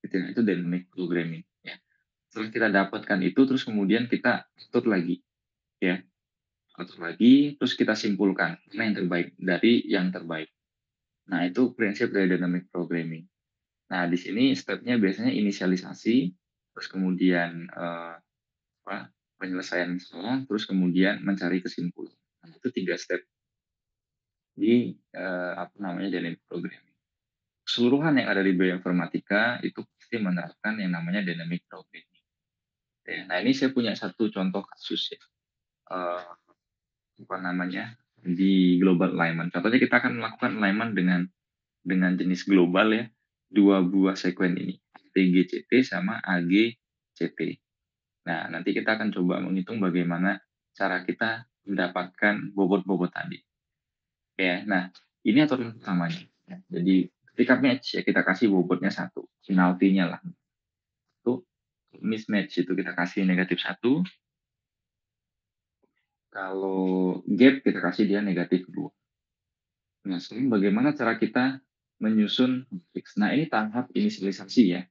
Itu dynamic programming ya. Setelah kita dapatkan itu, terus kemudian kita atur lagi ya, atur lagi, terus kita simpulkan mana yang terbaik dari yang terbaik. Nah, itu prinsip dari dynamic programming. Nah, di sini stepnya biasanya inisialisasi, terus kemudian penyelesaian masalah, terus kemudian mencari kesimpulan. Nah, itu 3 step di dynamic programming. Keseluruhan yang ada di bioinformatika itu pasti menerapkan yang namanya dynamic programming. Ya, nah, ini saya punya satu contoh kasus ya. Eh, di global alignment. Contohnya kita akan melakukan alignment dengan jenis global ya, 2 buah sekuen ini, TGCT sama AGCT. Nah, nanti kita akan coba menghitung bagaimana cara kita mendapatkan bobot-bobot tadi. Ya, nah ini aturan pertamanya. Ya. Jadi ketika match ya kita kasih bobotnya 1, penaltinya lah. Itu mismatch itu kita kasih -1. Kalau gap kita kasih dia -2. Nah, sekarang bagaimana cara kita menyusun matriks? Nah, ini tahap inisialisasi ya.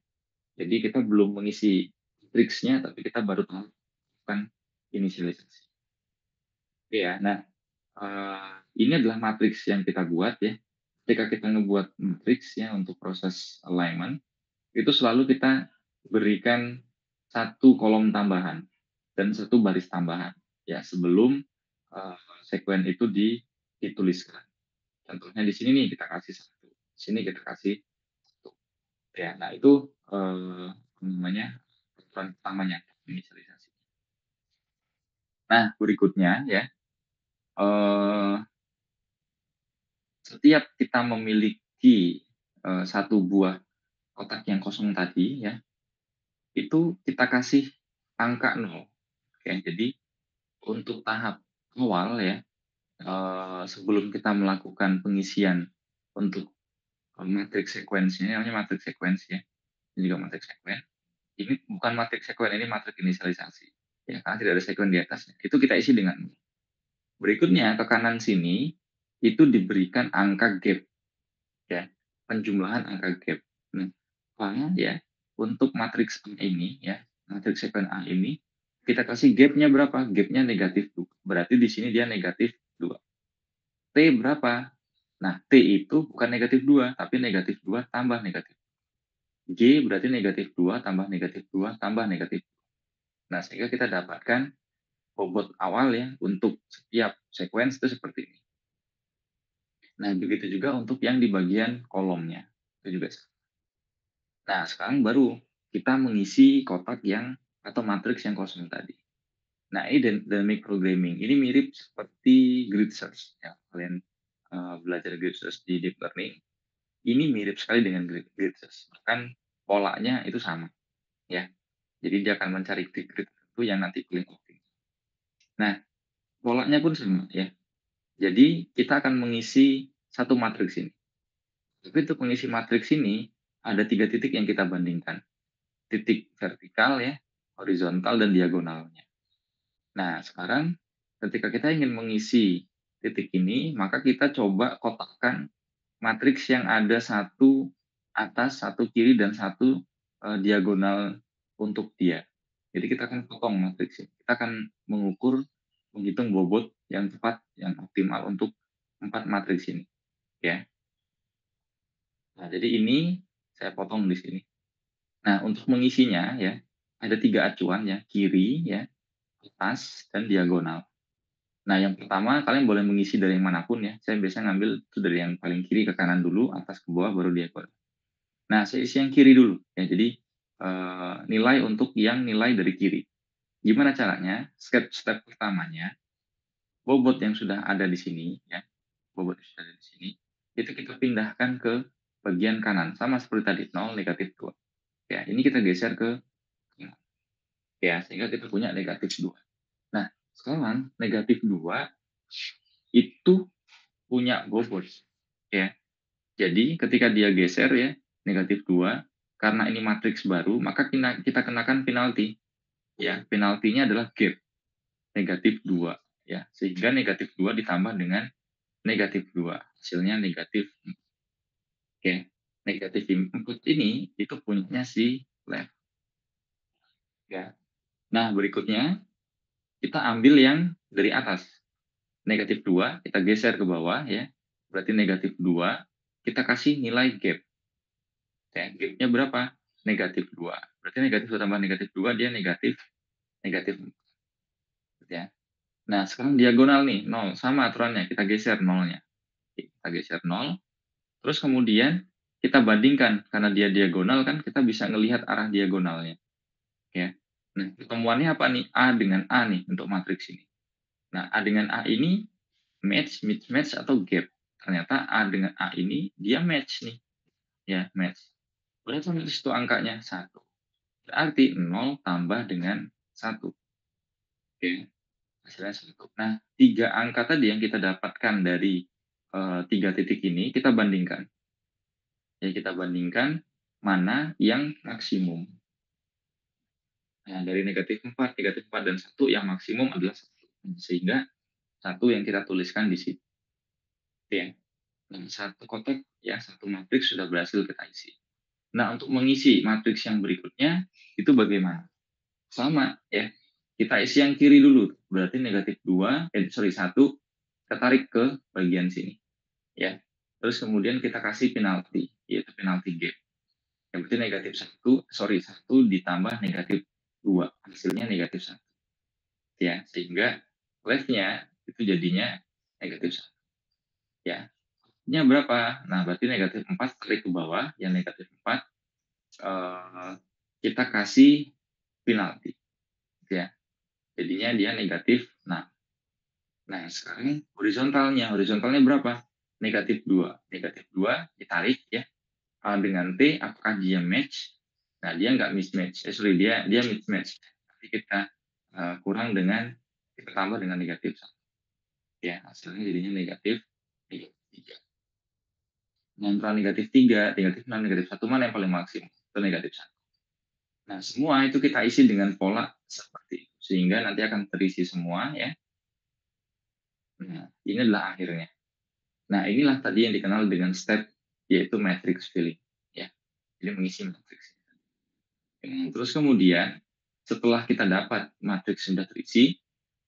Jadi kita belum mengisi matriksnya, tapi kita baru melakukan inisialisasi. Oke ya, nah ini adalah matriks yang kita buat ya. Ketika kita ngebuat matriks ya untuk proses alignment, itu selalu kita berikan satu kolom tambahan dan satu baris tambahan ya sebelum sekuen itu dituliskan. Contohnya di sini nih kita kasih 1, di sini kita kasih 1. Ya, nah itu namanya aturan pertamanya inisialisasi. Nah, berikutnya ya, setiap kita memiliki satu buah kotak yang kosong tadi ya, itu kita kasih angka 0. Oke, jadi untuk tahap awal ya, sebelum kita melakukan pengisian untuk matriks sekuensinya, namanya matriks sekuensi ya, ini juga matriks sekuen. Ini bukan matriks sekuen, ini matriks inisialisasi. Ya, karena tidak ada sekuen di atasnya. Itu kita isi dengan berikutnya ke kanan sini itu diberikan angka gap ya, penjumlahan angka gap. Nah, ya untuk matriks A ini ya, matriks sekuen A ini kita kasih gapnya berapa? Gapnya -2. Berarti di sini dia -2. T berapa? Nah, T itu bukan -2, tapi -2 tambah negatif. G berarti -2 tambah -2 tambah negatif. Nah, sehingga kita dapatkan bobot awal ya untuk setiap sequence itu seperti ini. Nah, begitu juga untuk yang di bagian kolomnya. Itu juga. Nah, sekarang baru kita mengisi kotak yang atau matriks yang kosong tadi. Nah, ini dynamic programming. Ini mirip seperti grid search. Ya, kalian belajar grid search di deep learning. Ini mirip sekali dengan grid search. Bahkan polanya itu sama. Ya, jadi dia akan mencari grid itu yang nanti paling optimal. Nah, polanya pun sama ya. Jadi kita akan mengisi satu matriks ini. Tapi untuk mengisi matriks ini ada 3 titik yang kita bandingkan. Titik vertikal ya, horizontal dan diagonalnya. Nah, sekarang ketika kita ingin mengisi titik ini, maka kita coba kotakkan matriks yang ada satu atas, satu kiri, dan satu diagonal untuk dia. Jadi kita akan potong matriks ini. Kita akan mengukur, menghitung bobot yang tepat, yang optimal untuk 4 matriks ini. Ya. Nah, jadi ini saya potong di sini. Nah, untuk mengisinya ya, ada 3 acuan ya, kiri ya, atas, dan diagonal. Nah, yang pertama kalian boleh mengisi dari yang manapun ya. Saya biasanya ngambil itu dari yang paling kiri ke kanan dulu, atas ke bawah, baru diagonal. Nah, saya isi yang kiri dulu ya. Jadi nilai untuk yang nilai dari kiri. Gimana caranya? Step pertamanya, bobot yang sudah ada di sini ya, bobot yang sudah ada di sini, itu kita pindahkan ke bagian kanan, sama seperti tadi, 0, negatif 2. Ya, ini kita geser ke kanan. Ya, sehingga kita punya negatif 2. Nah, sekarang negatif 2 itu punya bobot. Ya, jadi ketika dia geser ya, negatif 2, karena ini matriks baru, maka kita kenakan penalti. Ya, penaltinya adalah gap, negatif 2. Ya, sehingga negatif 2 ditambah dengan negatif 2. Hasilnya negatif 4. Oke, negatif input ini itu punyanya si left. Ya. Nah, berikutnya kita ambil yang dari atas. Negatif 2, kita geser ke bawah ya. Berarti negatif 2, kita kasih nilai gap. Ya, gapnya berapa? Negatif 2. Berarti negatif 2 tambah negatif 2, dia negatif 4. Ya. Nah, sekarang diagonal nih, 0. Sama aturannya, kita geser 0-nya. Kita geser 0. Terus kemudian kita bandingkan, karena dia diagonal kan kita bisa ngelihat arah diagonalnya. Ya. Nah, pertemuannya apa nih? A dengan A nih untuk matriks ini. Nah, A dengan A ini match, mismatch, atau gap. Ternyata A dengan A ini dia match nih. Ya, match. Berapa di situ angkanya? 1. Berarti 0 tambah dengan 1. Oke, hasilnya 1. Nah, 3 angka tadi yang kita dapatkan dari 3 titik ini, kita bandingkan. Ya, kita bandingkan mana yang maksimum. Nah, dari negatif 4, dan 1, yang maksimum adalah 1. Sehingga 1 yang kita tuliskan di situ. Ya. Nah, 1 kotak, ya, 1 matriks sudah berhasil kita isi. Nah, untuk mengisi matriks yang berikutnya, itu bagaimana? Sama, ya. Kita isi yang kiri dulu. Berarti negatif 1, kita tarik ke bagian sini. Ya. Terus kemudian kita kasih penalti, yaitu penalti gap. Yang berarti negatif 1 ditambah negatif 2. Hasilnya negatif 1. Ya, sehingga left-nya itu jadinya negatif 1. Ya. Nya berapa? Nah, berarti negatif 4 tarik ke bawah, yang negatif 4 kita kasih penalti. Ya. Jadinya dia negatif 6. Nah, sekarang horizontalnya berapa? Negatif 2. Negatif 2 ditarik ya. A dengan T, apakah dia match? Nah, dia nggak mismatch. Dia mismatch. Tapi kita kurang dengan, kita tambah dengan negatif 1. Ya, hasilnya jadinya negatif 3. Nah, antara negatif 3, negatif 6, negatif 1, mana yang paling maksimum? Itu negatif 1. Nah, semua itu kita isi dengan pola seperti itu. Sehingga nanti akan terisi semua ya. Nah, ini adalah akhirnya. Nah, inilah tadi yang dikenal dengan step, yaitu matrix filling. Ya, jadi mengisi matriks. Terus kemudian, setelah kita dapat matriks sudah terisi,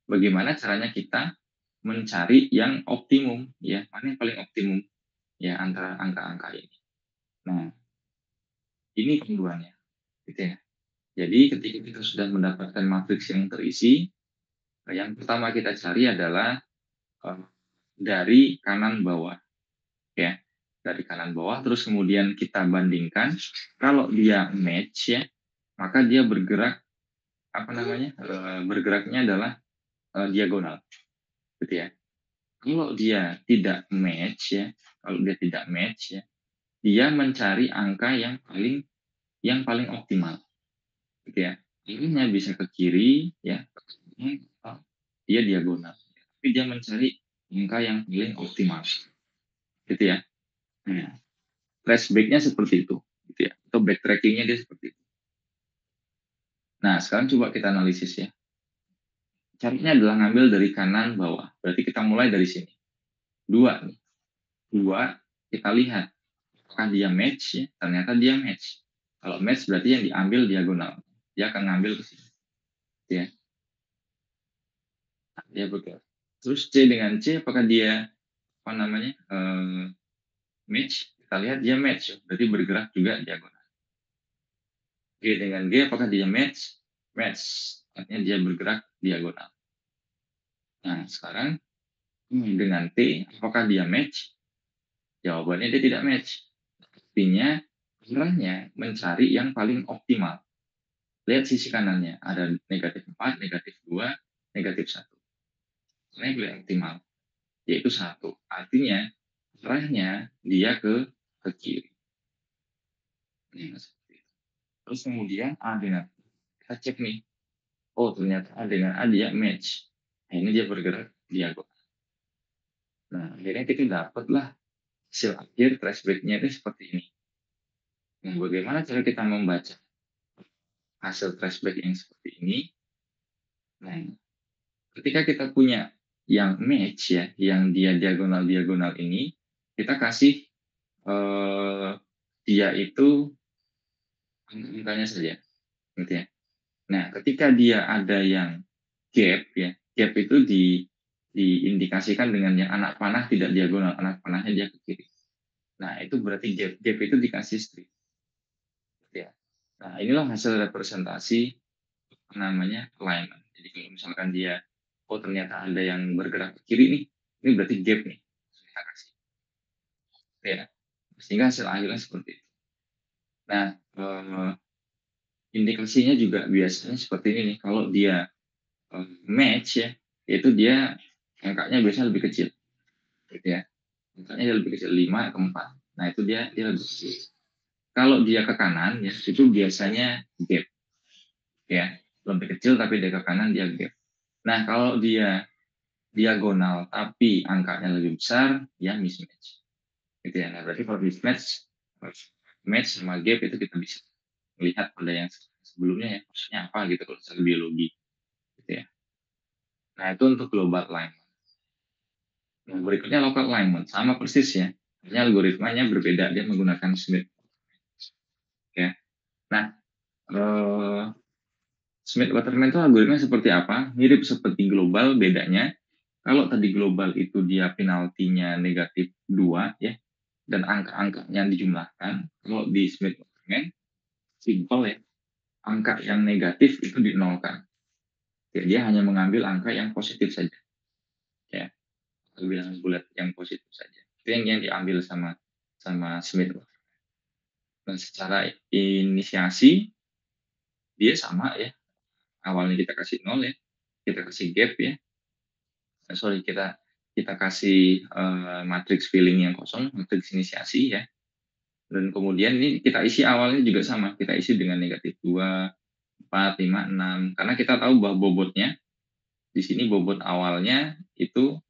bagaimana caranya kita mencari yang optimum, ya, mana yang paling optimum ya antara angka-angka ini. Nah, ini panduannya, gitu ya. Jadi ketika kita sudah mendapatkan matriks yang terisi, yang pertama kita cari adalah dari kanan bawah, ya, dari kanan bawah. Terus kemudian kita bandingkan, kalau dia match ya, maka dia bergerak bergeraknya adalah diagonal, gitu ya. Kalau dia tidak match ya, dia mencari angka yang paling optimal, gitu ya. Kirinya bisa ke kiri ya, dia diagonal, tapi dia mencari angka yang paling optimal, gitu ya. Nah, flashback-nya seperti itu, gitu ya. Atau backtracking-nya dia seperti itu. Nah, sekarang coba kita analisis ya. Caranya adalah ngambil dari kanan bawah. Berarti kita mulai dari sini. 2 nih. 2, kita lihat apakah dia match ya. Ternyata dia match. Kalau match berarti yang diambil diagonal. Dia akan ngambil ke sini. Ya. Dia bergerak. Terus C dengan C, apakah dia match? Kita kita lihat dia match, berarti bergerak juga diagonal. G dengan G, apakah dia match? Match, artinya dia bergerak diagonal. Nah, sekarang dengan T, apakah dia match? Jawabannya dia tidak match. Artinya, arahnya mencari yang paling optimal. Lihat sisi kanannya, ada negatif 4, negatif 2, negatif 1. Ini yang paling optimal, yaitu 1. Artinya, arahnya dia ke kiri. Nah, seperti itu. Terus kemudian A dengan kita cek nih. Oh, ternyata A dengan A dia match. Nah, ini dia bergerak diagonal. Nah, akhirnya kita dapatlah hasil akhir tracebreak-nya itu seperti ini. Nah, bagaimana cara kita membaca hasil tracebreak yang seperti ini? Nah, ketika kita punya yang match ya, yang dia diagonal-diagonal ini, kita kasih dia itu angka-angkanya saja, gitu ya. Nah, ketika dia ada yang gap ya, gap itu diindikasikan dengan yang anak panah tidak diagonal, anak panahnya dia ke kiri. Nah, itu berarti gap itu dikasih strip. Gitu ya. Nah, inilah hasil representasi namanya alignment. Jadi kalau misalkan dia, oh ternyata ada yang bergerak ke kiri nih, ini berarti gap nih. Kita kasih. Ya. Sehingga hasil akhirnya seperti itu. Nah, indikasinya juga biasanya seperti ini nih. Kalau dia match ya, yaitu dia angkanya biasanya lebih kecil. Gitu ya. Angkanya lebih kecil 5 ke 4. Nah, itu dia lebih kecil. Kalau dia ke kanan ya, itu biasanya gap. Ya, lebih kecil tapi dia ke kanan dia gap. Nah, kalau dia diagonal tapi angkanya lebih besar, ya mismatch. Gitu ya. Nah, berarti kalau mismatch, match sama gap itu kita bisa melihat pada yang sebelumnya ya, maksudnya apa gitu kalau secara biologi. Gitu ya. Nah, itu untuk global alignment. Nah, berikutnya local alignment, sama persis ya. Hanya algoritmanya berbeda, dia menggunakan Smith. Ya. Nah, Smith-Waterman itu algoritma seperti apa? Mirip seperti global, bedanya kalau tadi global itu dia penaltinya negatif 2 ya, dan angka-angkanya dijumlahkan. Kalau di Smith-Waterman, simpel ya, angka yang negatif itu dinolkan. Ya, dia hanya mengambil angka yang positif saja. Ya, bilangan bulat yang positif saja. Itu yang diambil sama Smith. Dan secara inisiasi, dia sama ya. Awalnya kita kasih 0 ya, kita kasih gap ya. Sorry, kita kasih matriks filling yang kosong, matriks inisiasi ya. Dan kemudian ini kita isi awalnya juga sama, kita isi dengan negatif 2, 4, 5, 6. Karena kita tahu bahwa bobotnya, di sini bobot awalnya itu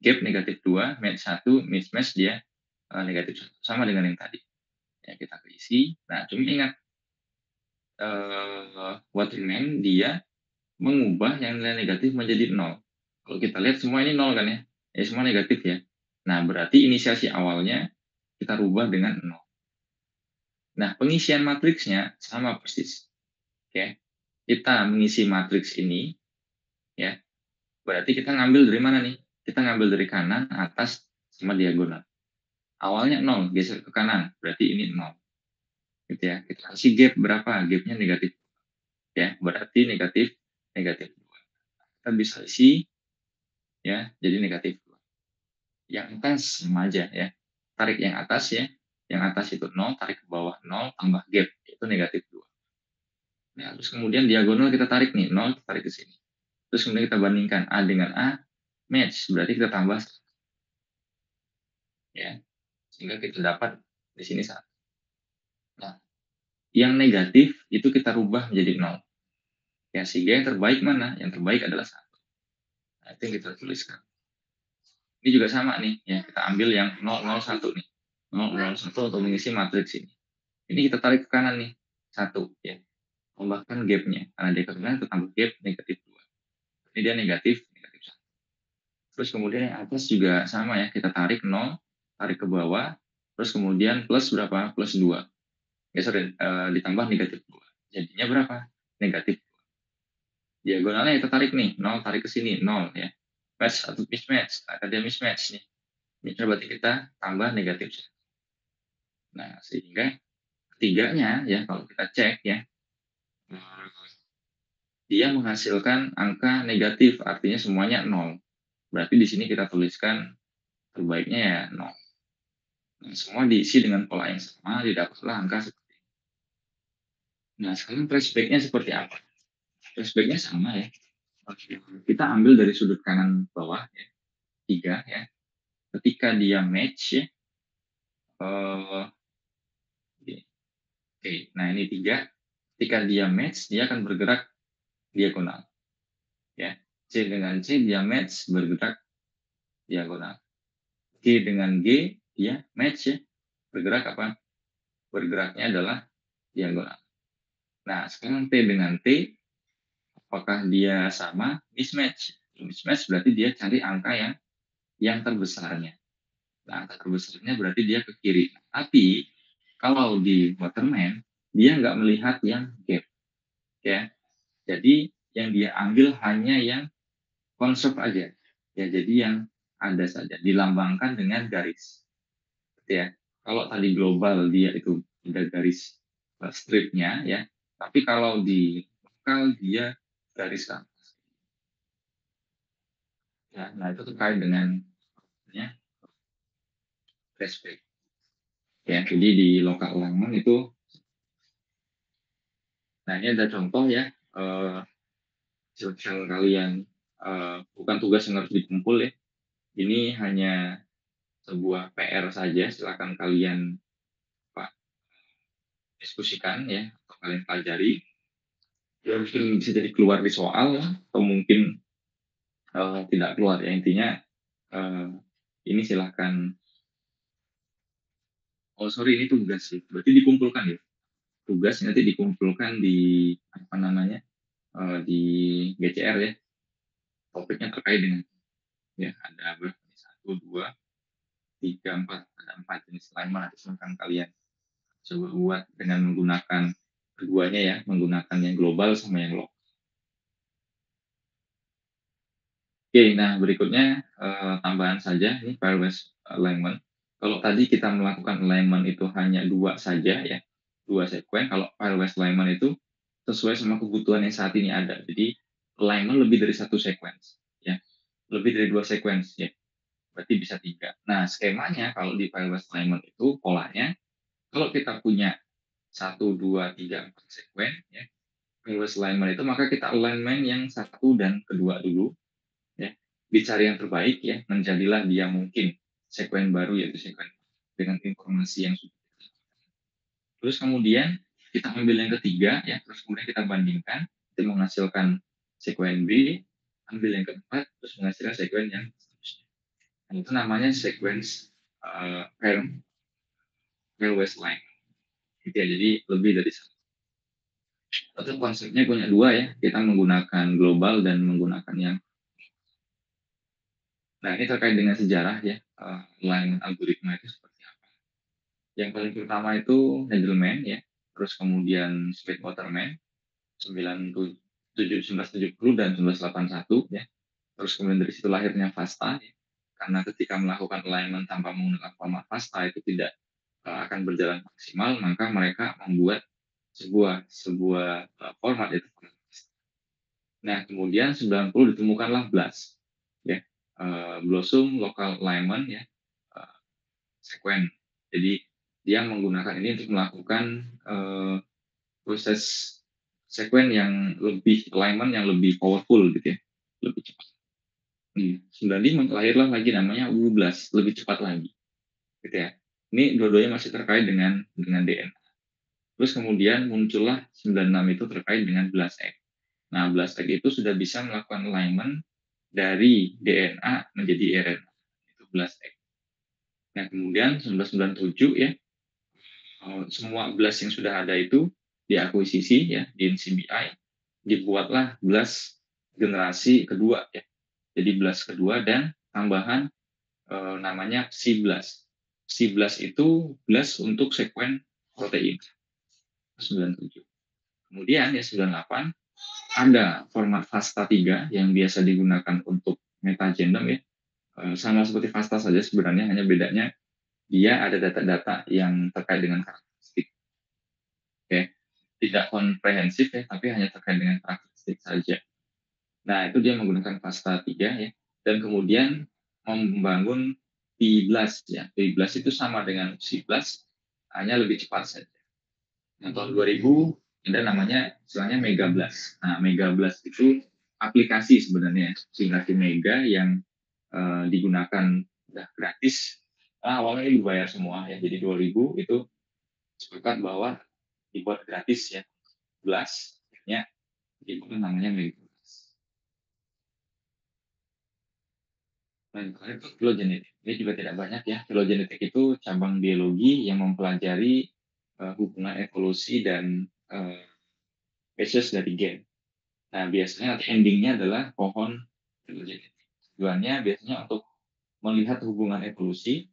gap negatif 2, match 1, mismatch dia negatif 1. Sama dengan yang tadi. Ya, kita isi. Nah, cuma ingat, Waterman dia mengubah yang nilai negatif menjadi 0. Kalau kita lihat semua ini 0 kan ya? Ya semua negatif ya. Nah, berarti inisiasi awalnya kita rubah dengan 0. Nah, pengisian matriksnya sama persis. Oke. Kita mengisi matriks ini ya. Berarti kita ngambil dari mana nih? Kita ngambil dari kanan, atas sama diagonal. Awalnya 0, geser ke kanan, berarti ini 0. Gitu ya. Kita kasih gap berapa? Gapnya negatif. Ya, berarti negatif 2. Kita bisa isi ya, jadi negatif 2. Yang atas sama aja ya. Tarik yang atas ya. Yang atas itu 0, tarik ke bawah 0, tambah gap, itu negatif 2. Nah, terus kemudian diagonal kita tarik nih, 0, kita tarik ke sini. Terus kemudian kita bandingkan A dengan A, match, berarti kita tambah ya. Sehingga kita dapat di sini 1. Nah, yang negatif itu kita rubah menjadi 0. Ya, sehingga yang terbaik mana? Yang terbaik adalah 1. Nah, itu yang kita tuliskan. Ini juga sama nih, ya kita ambil yang 001 nih. 001 untuk mengisi matriks ini. Ini kita tarik ke kanan nih, 1 ya. Tambahkan gapnya, karena dia ke kanan kita tambah gap negatif 2. Ini dia negatif 1. Terus kemudian yang atas juga sama ya, kita tarik 0, tarik ke bawah, terus kemudian plus berapa? Plus 2. Ya, sorry, ditambah negatif 2. Jadinya berapa? Negatif 2. Diagonalnya kita tarik nih, 0 tarik ke sini, 0 ya. Match atau mismatch, ada mismatch nih. Ini berarti kita tambah negatif 1. Nah, sehingga ketiganya ya kalau kita cek ya, dia menghasilkan angka negatif, artinya semuanya 0. Berarti di sini kita tuliskan terbaiknya ya 0. Nah, semua diisi dengan pola yang sama, didapatlah angka seperti ini. Nah, sekarang traceback-nya seperti apa? Traceback-nya sama ya. Kita ambil dari sudut kanan bawah ya, 3 ya. Ketika dia match ya, eh, oke, nah ini 3. Ketika dia match, dia akan bergerak diagonal. Ya, C dengan C dia match bergerak diagonal. G dengan G dia match ya, bergerak apa? Bergeraknya adalah diagonal. Nah, sekarang T dengan T, apakah dia sama? Mismatch. Mismatch berarti dia cari angka yang terbesarnya. Nah, angka terbesarnya berarti dia ke kiri. Tapi kalau di Waterman, dia nggak melihat yang gap. Ya, jadi yang dia ambil hanya yang konsep aja. Ya, jadi yang ada saja dilambangkan dengan garis. Ya, kalau tadi global dia itu ada garis stripnya ya, tapi kalau di lokal dia garis ke atas. Ya, nah itu terkait dengan ya, flashback. Ya, jadi di lokal alignment itu, nah ini ada contoh ya, sel kalian bukan tugas yang harus dikumpul ya. Ini hanya sebuah PR saja, silakan kalian Pak diskusikan ya, atau kalian pelajari. Ya mungkin bisa jadi keluar di soal atau mungkin tidak keluar ya, intinya ini silahkan. Oh sorry, ini tugas sih, berarti dikumpulkan ya, tugas nanti dikumpulkan di apa namanya di GCR ya, topiknya terkait dengan ya ada berapa nih, 1, 2, 3, 4, ada 4 jenis alignment, nanti silahkan kalian coba buat dengan menggunakan keduanya ya, menggunakan yang global sama yang lokal. Oke, nah berikutnya tambahan saja ini pairwise alignment. Kalau tadi kita melakukan alignment itu hanya 2 saja ya, 2 sekuen. Kalau pairwise alignment itu sesuai sama kebutuhan yang saat ini ada. Jadi alignment lebih dari 1 sequence ya, lebih dari 2 sequence ya, berarti bisa 3. Nah skemanya kalau di pairwise alignment itu polanya, kalau kita punya 1, 2, 3, 4 sekuen ya, pairwise alignment itu maka kita alignment yang 1 dan kedua dulu. Ya, dicari yang terbaik ya, menjadilah dia mungkin sekuen baru yaitu sekuen dengan informasi yang sudah. Terus kemudian kita ambil yang ketiga ya, terus kemudian kita bandingkan, itu menghasilkan sekuen B, ambil yang keempat, terus menghasilkan sekuen yang seterusnya. Nah, itu namanya sequence pairwise line. Gitu ya, jadi lebih dari satu. Atau konsepnya punya 2 ya, kita menggunakan global dan menggunakan yang. Nah, ini terkait dengan sejarah ya, line algoritma itu seperti apa. Yang paling pertama itu Nagelman ya, terus kemudian Waterman 1970 dan 1981 ya. Terus kemudian dari situ lahirnya FASTA ya. Karena ketika melakukan alignment tanpa menggunakan format FASTA itu tidak akan berjalan maksimal, maka mereka membuat sebuah format itu. Nah, kemudian 90 ditemukanlah BLAS ya. Blossom Local Alignment ya. Sekuen. Jadi dia menggunakan ini untuk melakukan proses sekuen yang lebih alignment yang lebih powerful gitu ya, lebih cepat. 95 lahirlah lagi namanya U11, lebih cepat lagi, gitu ya. Ini dua-duanya masih terkait dengan DNA. Terus kemudian muncullah 96 itu terkait dengan BLAST. Nah, BLAST itu sudah bisa melakukan alignment dari DNA menjadi RNA. Itu BLAST. Nah, kemudian 1997 ya, semua BLAST yang sudah ada itu diakuisisi ya di NCBI, dibuatlah BLAST generasi kedua ya. Jadi BLAST kedua dan tambahan namanya C-BLAST. C-BLAST itu BLAST untuk sekuen protein. 97. Kemudian ya 98 ada format FASTA 3 yang biasa digunakan untuk metagenom ya. Sama seperti FASTA saja sebenarnya, hanya bedanya dia ada data-data yang terkait dengan karakteristik. Oke, tidak komprehensif ya, tapi hanya terkait dengan karakteristik saja. Nah, itu dia menggunakan pasta 3 ya, dan kemudian membangun P-BLAST ya. P-BLAST itu sama dengan C-BLAST, hanya lebih cepat saja. Nah, tahun 2000 ada namanya istilahnya Mega Blast. Nah, Mega Blast itu aplikasi sebenarnya, aplikasi Mega yang digunakan udah gratis. Nah, awalnya ini dibayar semua ya. Jadi 2000 itu sepakat bahwa dibuat gratis ya. Blast ya, itu namanya Mega Blast. Nah, itu filogenetik. Ini juga tidak banyak ya. Filogenetik itu cabang biologi yang mempelajari hubungan evolusi dan spesies dari gen. Nah, biasanya nanti endingnya adalah pohon filogenetik. Tujuannya biasanya untuk melihat hubungan evolusi,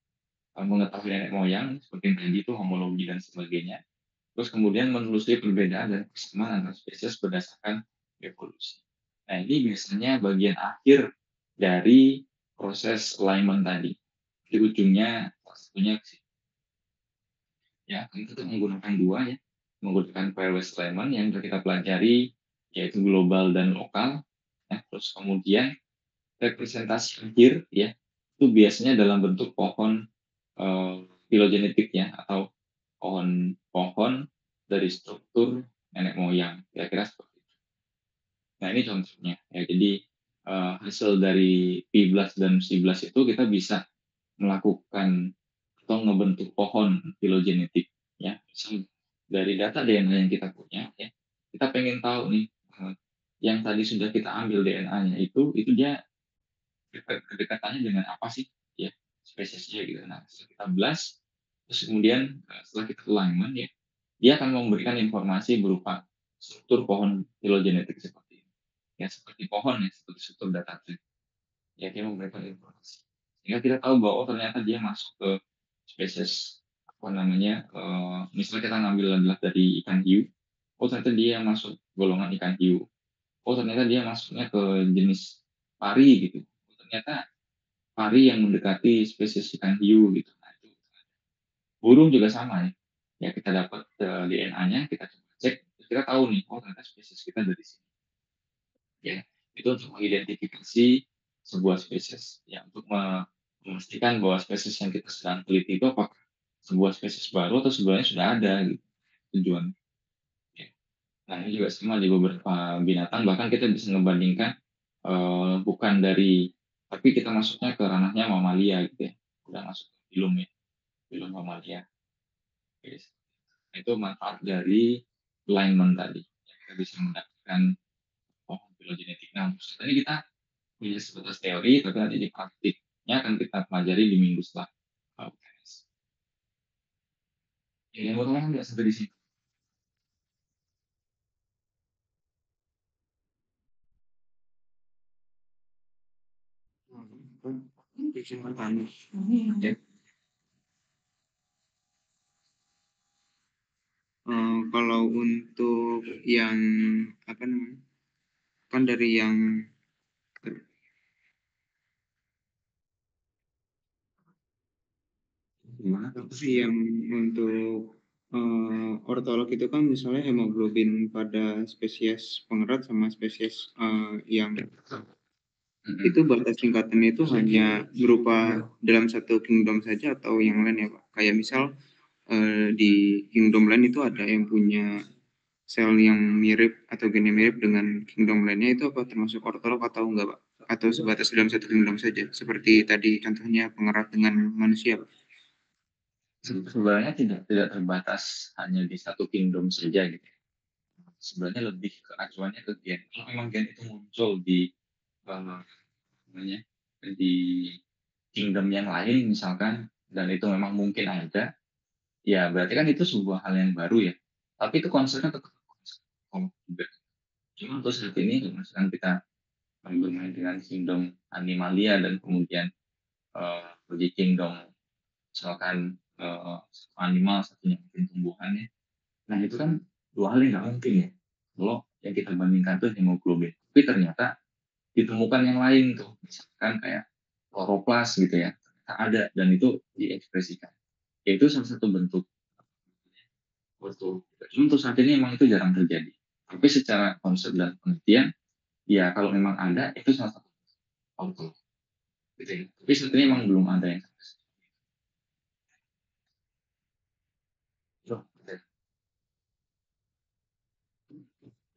mengetahui nenek moyang, seperti yang tadi itu homologi dan sebagainya. Terus kemudian menelusuri perbedaan dan persamaan antar spesies berdasarkan evolusi. Nah, ini biasanya bagian akhir dari proses alignment tadi. Di ujungnya, salah satunya ya, kita menggunakan dua ya, menggunakan pairwise alignment yang sudah kita pelajari, yaitu global dan lokal. Ya, terus kemudian representasi akhir ya, itu biasanya dalam bentuk pohon filogenetik ya, atau pohon-pohon dari struktur nenek moyang, kira-kira seperti itu. Nah, ini contohnya ya. Jadi hasil dari P-BLAST dan C-BLAST itu kita bisa melakukan atau ngebentuk pohon filogenetik ya. Misal dari data DNA yang kita punya ya, kita pengen tahu nih yang tadi sudah kita ambil DNA-nya itu dia kedekatannya dengan apa sih ya spesiesnya gitu. Nah, setelah kita blast, terus kemudian setelah kita alignment ya, dia akan memberikan informasi berupa struktur pohon filogenetik seperti ini. Ya, seperti pohon ya, seperti struktur data tree. Ya, dia memberikan informasi. Sehingga kita tahu bahwa oh, ternyata dia masuk ke spesies apa namanya, misalnya kita ngambil adalah dari ikan hiu, oh ternyata dia masuk golongan ikan hiu. Oh ternyata dia masuknya ke jenis pari gitu. Oh, ternyata pari yang mendekati spesies ikan hiu gitu. Nah, itu. Burung juga sama ya. Ya kita dapat DNA-nya, kita coba cek, kita tahu nih, oh ternyata spesies kita dari sini. Ya, itu untuk mengidentifikasi sebuah spesies. Ya, untuk memastikan bahwa spesies yang kita sedang teliti itu apakah sebuah spesies baru atau sebenarnya sudah ada gitu tujuan. Ya. Nah ini juga sama di beberapa binatang, bahkan kita bisa membandingkan bukan dari, tapi kita masuknya ke ranahnya mamalia gitu ya, udah masuk ke filum ya, filum mamalia. Yes. Itu manfaat dari alignment tadi. Kita bisa mendapatkan pohon filogenetik. Nah, tadi kita punya sebatas teori, tapi nanti di praktiknya akan kita pelajari di minggu setelah UTS. Ya, yang bertanya nggak sampai di sini.
Izin bertanya.
Ya.
Kalau untuk yang apa namanya, kan dari yang
Gimana?
tapi yang untuk ortolog itu kan misalnya hemoglobin pada spesies pengerat sama spesies yang itu batas tingkatannya itu hanya berupa dalam satu kingdom saja atau yang lain ya Pak? Kayak misal di kingdom lain itu ada yang punya sel yang mirip atau gennya mirip dengan kingdom lainnya, itu apa termasuk ortolog atau enggak Pak? Atau sebatas dalam satu kingdom saja seperti tadi contohnya pengerat dengan manusia Pak?
Sebenarnya tidak terbatas hanya di satu kingdom saja gitu. Sebenarnya lebih ke acuannya ke gen. Kalau memang gen itu muncul di namanya di kingdom yang lain misalkan, dan itu memang mungkin ada, ya berarti kan itu sebuah hal yang baru ya. Tapi itu konsepnya tetap konsep juga. Cuma untuk saat ini misalkan kita bermain dengan kingdom animalia dan kemudian di kingdom misalkan animal, satunya mungkin tumbuhannya. Nah itu kan dua hal yang nggak mungkin ya. Kalau yang kita bandingkan tuh hemoglobin. Tapi ternyata ditemukan yang lain tuh, misalkan kayak kloroplas gitu ya, ada dan itu diekspresikan. Yaitu salah satu bentuk foto. Cuma untuk saat ini memang itu jarang terjadi. Tapi secara konsep dan pengertian, ya kalau memang ada, itu salah satu foto. Gitu ya. Tapi saat ini memang belum ada yang sampai situ. Loh,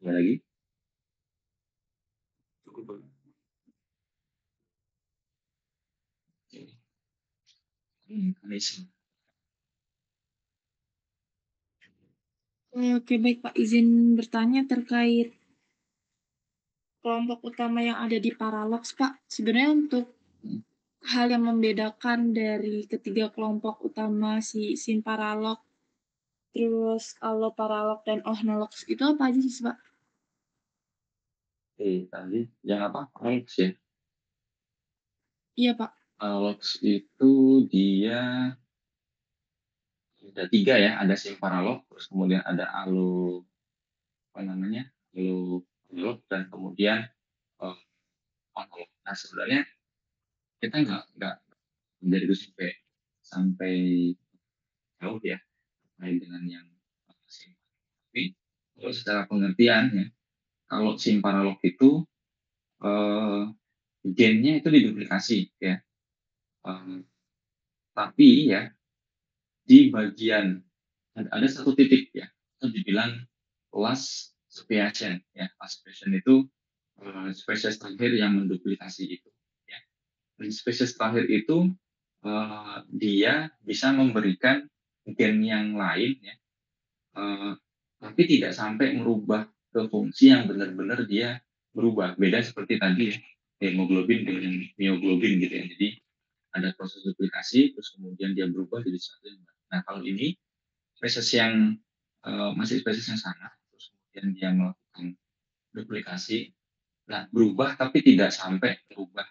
ada lagi?
Cukup, Pak.
Mekanisme.
Oke, baik Pak. Izin bertanya terkait kelompok utama yang ada di Paralox, Pak. Sebenarnya untuk
Hmm.
hal yang membedakan dari ketiga kelompok utama si Sin Paralog, terus Alloparalog dan Ohnolox itu apa aja sih, Pak?
Tadi yang apa? Alex ya.
Iya, Pak.
Alex itu dia ada 3 ya, ada sim paralog, terus kemudian ada alu apa namanya, alu paralog dan kemudian analog. Nah sebenarnya kita nggak dari itu sampai sampai jauh ya terkait dengan yang sim. Tapi kalau secara pengertian ya, kalau sim paralog itu eh, gennya itu diduplikasi ya. Eh, tapi ya di bagian ada satu titik ya, itu dibilang last speciation ya. Last speciation itu spesies terakhir yang menduplikasi itu ya. Dan spesies terakhir itu dia bisa memberikan gen yang lain ya, eh, tapi tidak sampai merubah ke fungsi yang benar-benar dia berubah. Beda seperti tadi ya, hemoglobin dengan mioglobin gitu ya. Jadi ada proses duplikasi, terus kemudian dia berubah jadi sesuatu yang baru. Nah kalau ini spesies yang masih spesies yang sama, terus kemudian dia melakukan duplikasi, nah berubah tapi tidak sampai berubah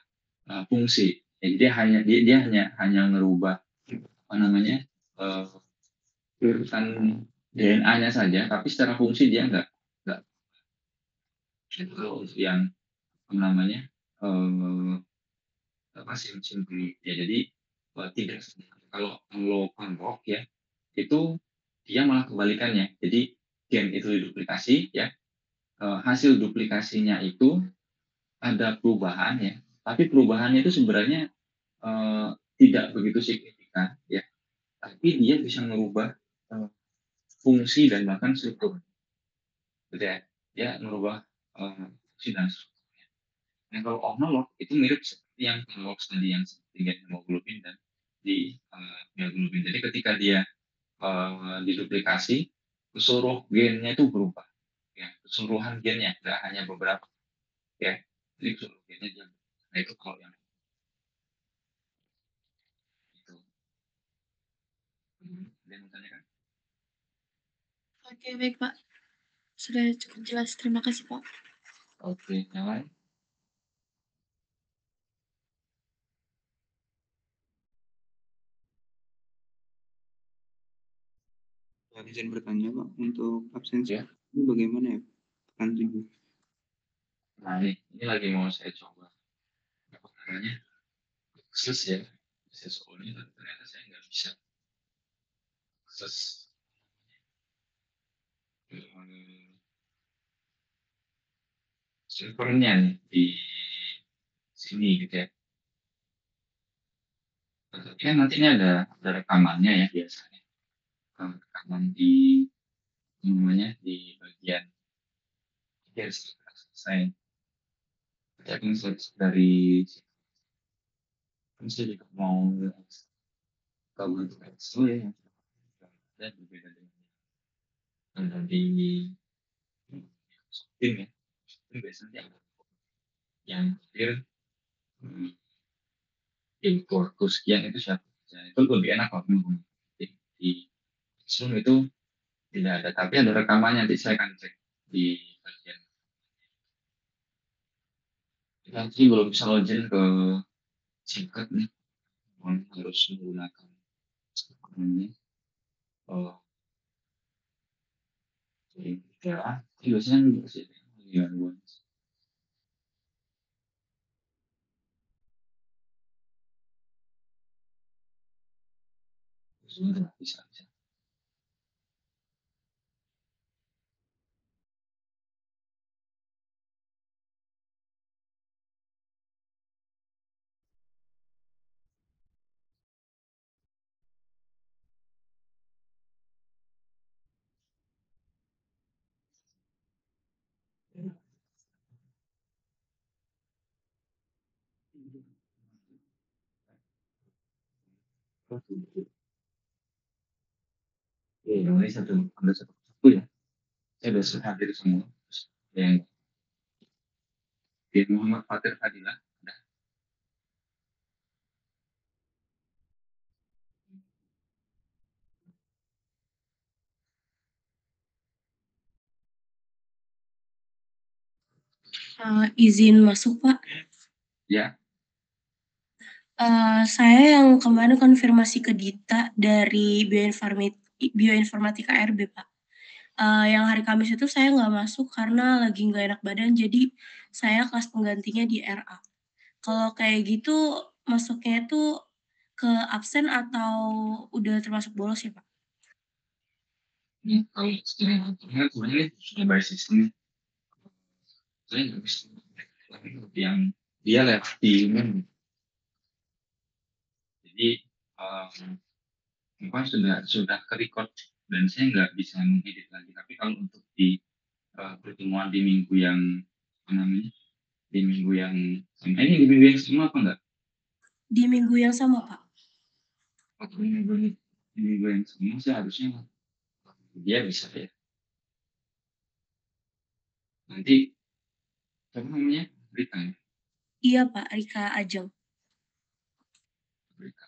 fungsi. Jadi dia hanya ngerubah apa namanya urutan DNA-nya saja, tapi secara fungsi dia nggak kalau untuk yang apa namanya apa simply ya jadi tidak kalau analog ya itu dia malah kebalikannya. Jadi gen itu diduplikasi ya, hasil duplikasinya itu ada perubahan ya, tapi perubahannya itu sebenarnya tidak begitu signifikan ya, tapi dia bisa merubah fungsi dan bahkan struktur, gitu ya. Dia merubah fungsi dan struktur. Nah kalau analog itu mirip seperti yang analog tadi yang seperti gen hemoglobin dan di mioglobin. Jadi ketika dia diduplikasi, seluruh gennya itu berubah. Ya, keseluruhan gennya, nggak hanya beberapa. Ya, jadi seluruh gennya dia. Nah itu kalau yang itu. Dia menanyakan.
Oke, baik Pak. Sudah cukup jelas. Terima kasih, Pak.
Oke, yang lain?
Ya, izin bertanya, Pak, untuk absensi
Ya.
ini bagaimana ya? Pekan 7.
Nah ini lagi mau saya coba apa namanya akses ya SSO ini, tapi ternyata saya nggak bisa akses servernya nih di sini gitu ya. Tapi kan nanti ini ada rekamannya ya biasanya. Rekaman di namanya di bagian akhir setelah selesai. Tapi akan dari kan saya juga mau kabel untuk Excel ya yang ada berbeda dengan yang ada di Steam ya. Steam biasanya ada yang akhir import sekian itu siapa saja. Itu lebih enak kalau di Zoom itu tidak ada, tapi ada rekamannya. Nanti saya akan cek di bagian. Nanti belum bisa login ke Singkat nih, harus menggunakan ini. Oh, ya, biasanya juga sih gangguan. bisa. Iya, ini ada satu persatu ya. Saya sudah hadir semua. Yang Muhammad Fatir Fadilah.
Izin masuk, Pak.
Ya.
Saya yang kemarin konfirmasi ke Dita dari Bioinformatika RB, Pak. Yang hari Kamis itu saya nggak masuk karena lagi nggak enak badan, jadi saya kelas penggantinya di RA. Kalau kayak gitu masuknya itu ke absen atau udah termasuk bolos ya, Pak?
Kalau sebenarnya sudah by system. Saya nggak bisa yang dia lewat di email. Jadi apa sudah ke record dan saya nggak bisa mengedit lagi. Tapi kalau untuk di pertemuan di minggu yang apa namanya di minggu yang sama ini di minggu yang sama apa enggak?
Di minggu yang sama, Pak.
Di minggu yang sama sih harusnya dia bisa ya. Nanti apa namanya Rika ya?
Iya, Pak, Rika Ajeng.
Rika.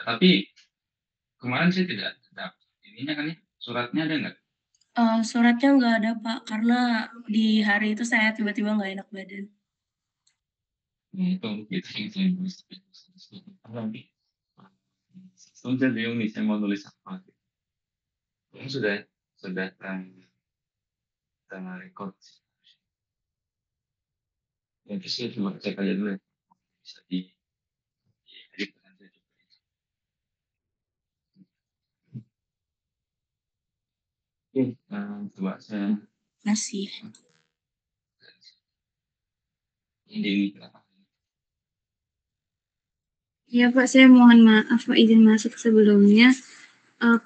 Tapi kemarin saya tidak dapat ininya kan ya, suratnya ada nggak?
Suratnya nggak ada, Pak, karena di hari itu saya tiba-tiba nggak enak badan.
Itu gitu yang saya nulis. Saya bingung nih, saya mau nulis apa. Ini sudah tengah record. Ya, terus saya coba cek aja dulu ya. Bisa di edit kan saya coba. Oke, coba saya
Masih.
ini kenapa?
Iya, Pak, saya mohon maaf, Pak, izin masuk sebelumnya.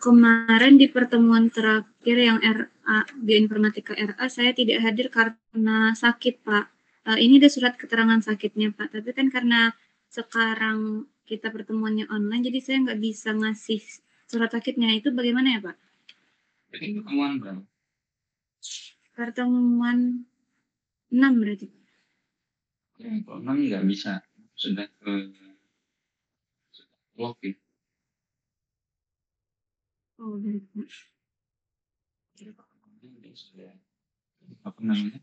Kemarin di pertemuan terakhir yang RA, Bioinformatika RA, saya tidak hadir karena sakit, Pak. Ini ada surat keterangan sakitnya, Pak. Tapi kan karena sekarang kita pertemuannya online, jadi saya nggak bisa ngasih surat sakitnya. Itu bagaimana ya, Pak?
Jadi pertemuan berapa?
Pertemuan 6 berarti.
Kalau memang nggak bisa, sudah ke login.
Oh, baik, Pak.
Sudah apa namanya?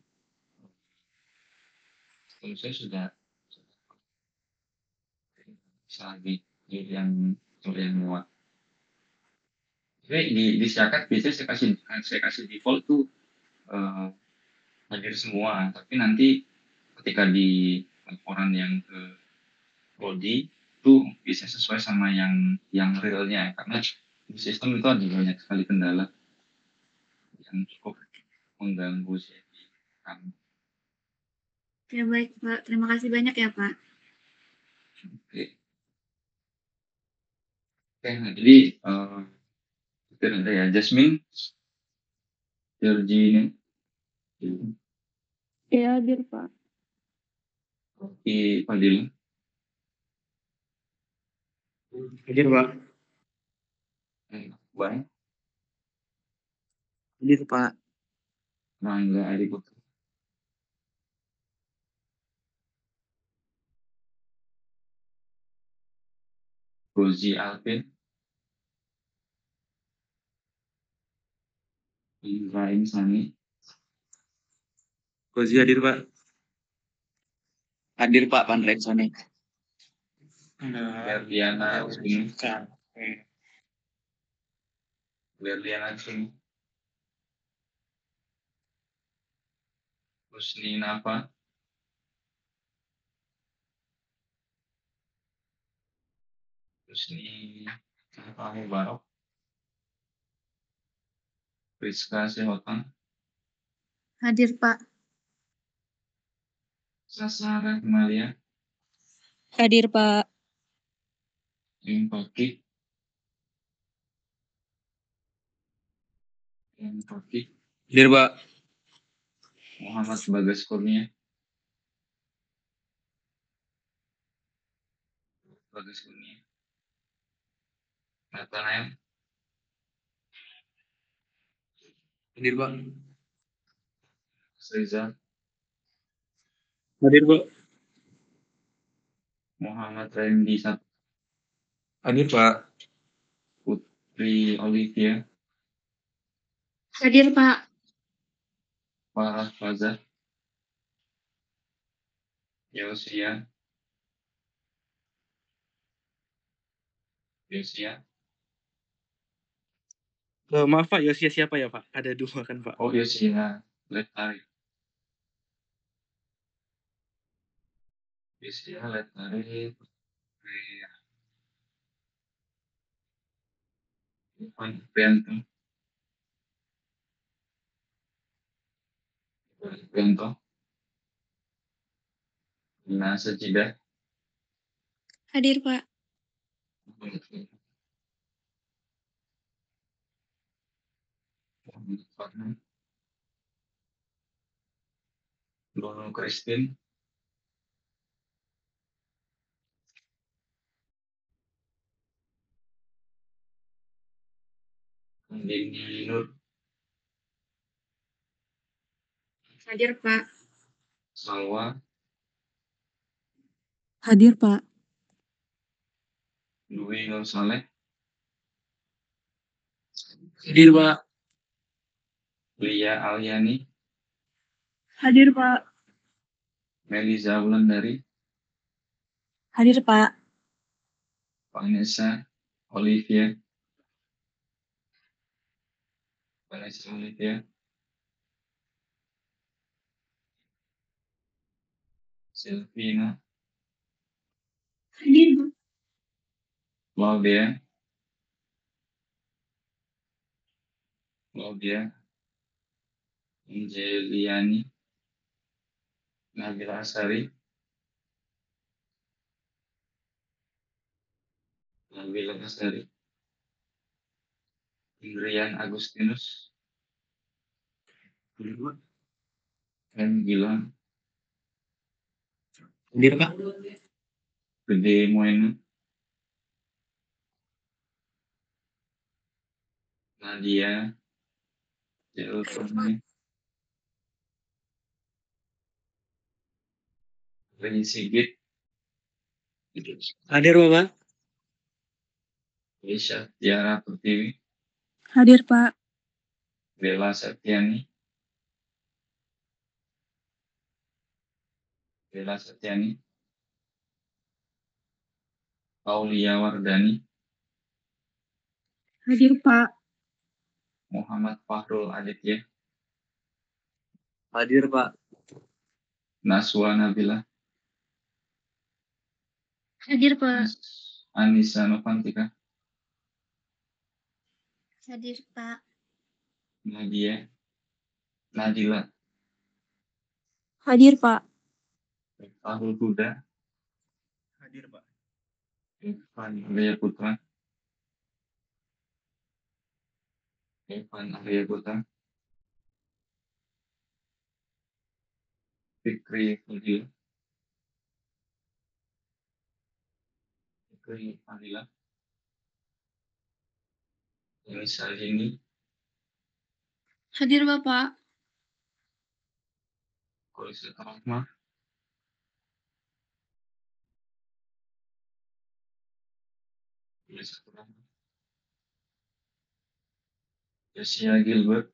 Kalau saya sudah bisa yang lewat. Jadi di Siakat biasanya saya kasih default tuh hadir semua, tapi nanti ketika di laporan yang ke Prodi itu bisa sesuai sama yang realnya karena di sistem itu ada banyak sekali kendala yang cukup mengganggu sih kami.
Ya baik, Pak. Terima kasih banyak ya, Pak.
Oke. Oke, nah, jadi itu ada ya Jasmine, Georgine,
Iya, hadir, Pak.
Oki, Fadil,
Hadir, Pak.
Bang,
Hadir, Pak.
Rangga, Adi Putra, Rozi Alvin, Ibrahim Sani,
Kozi hadir, Pak. Hadir, Pak, Pandrek Sony.
Berliana Suni, Berliana Suni, Husni Nafa, Husni Mubarak, Rizka Sehotang,
Hadir, Pak.
Sasara Kemalia,
Hadir, Pak.
Impaki,
Hadir, Pak.
Muhammad Bagas Kurnia, Nathanael,
Hadir, Pak.
Reza,
Hadir, Pak.
Muhammad Randy Sat,
Hadir, Pak.
Putri Olivia,
Hadir, Pak.
Farah Faza, Yosia,
Maaf Pak, Yosia siapa ya Pak? Ada 2 kan Pak?
oh Yosia, Letari, Ivan Prianto, Lina Sajida,
Hadir, Pak.
Dono Christine, Dini Nur,
Hadir, Pak.
Salwa,
Hadir, Pak.
Dwi Nur Saleh,
Hadir Pak.
Lia Alyani,
Hadir, Pak.
Meliza Wulandari,
Hadir, Pak.
Vanessa Olivia, Silvina,
Hadir, Pak.
Claudia, Angeliani, Nabila Asari, Indrian Agustinus,
Hadir Pak.
M. Gilang,
Hadir Pak.
Gede Moena, Nadia, Jeltoni, Reni Sigit,
Hadir Bapak.
Lisha Tiara Pertiwi,
Hadir, Pak.
Bella Septiani, Aulia Wardani,
Hadir, Pak.
Muhammad Fahrul Aditya,
Hadir Pak.
Naswa Nabila,
Hadir, Pak.
Anissa Novantika,
Hadir, Pak.
Nadila,
Hadir, Pak.
Fahrul Huda,
Hadir Pak.
Evan Arya Putra, Fikri Fadila, Elisa Jini,
Hadir, Bapak.
Kolisat Rahma, Yosia Gilbert,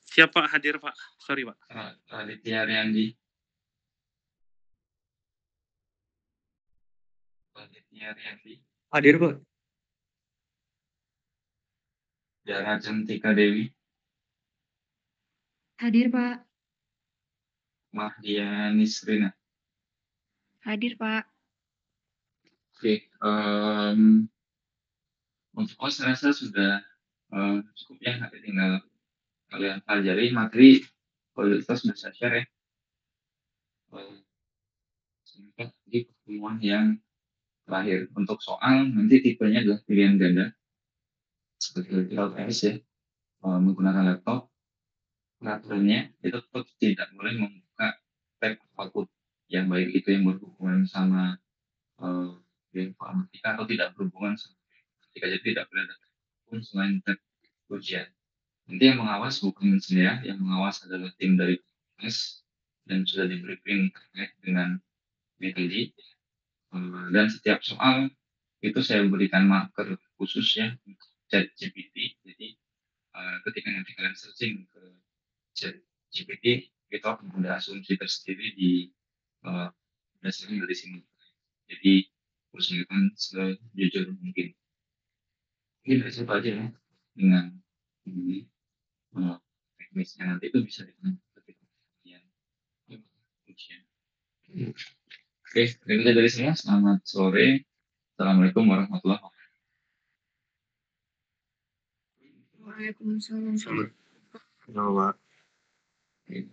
Siapa hadir Pak? Sorry Pak.
Raditya Riyandi,
Hadir Pak.
Dara Cantika Dewi,
Hadir, Pak.
Mahdia Nisrina.
Hadir, Pak.
Oke, untuk host saya rasa sudah cukup ya, nanti tinggal kalian pelajari materi. Kalau kita sudah saya share ya. Semoga di pertemuan yang terakhir. Untuk soal, nanti tipenya adalah pilihan ganda. Seperti LPS ya, menggunakan laptop. Peraturannya itu tetap tidak boleh membuka tab apapun. Yang baik itu yang berhubungan sama informatika atau tidak berhubungan sama informatika. Jadi tidak boleh ada pun selain tab ujian. Nanti yang mengawas bukan saya, yang mengawas adalah tim dari PNS dan sudah di briefing terkait dengan metode. Dan setiap soal itu saya berikan marker khusus ya untuk chat GPT. Jadi ketika nanti kalian searching ke chat GPT, itu akan ada asumsi tersendiri di berdasarkan dari sini. Jadi usahakan sejujur mungkin. Ini dari situ aja ya dengan ini. Teknisnya nanti itu bisa dikenal ketika kalian ujian. Oke, itu dari saya. Selamat sore. Assalamualaikum warahmatullahi wabarakatuh.
Waalaikumsalam.
Sama, Pak.
Oke.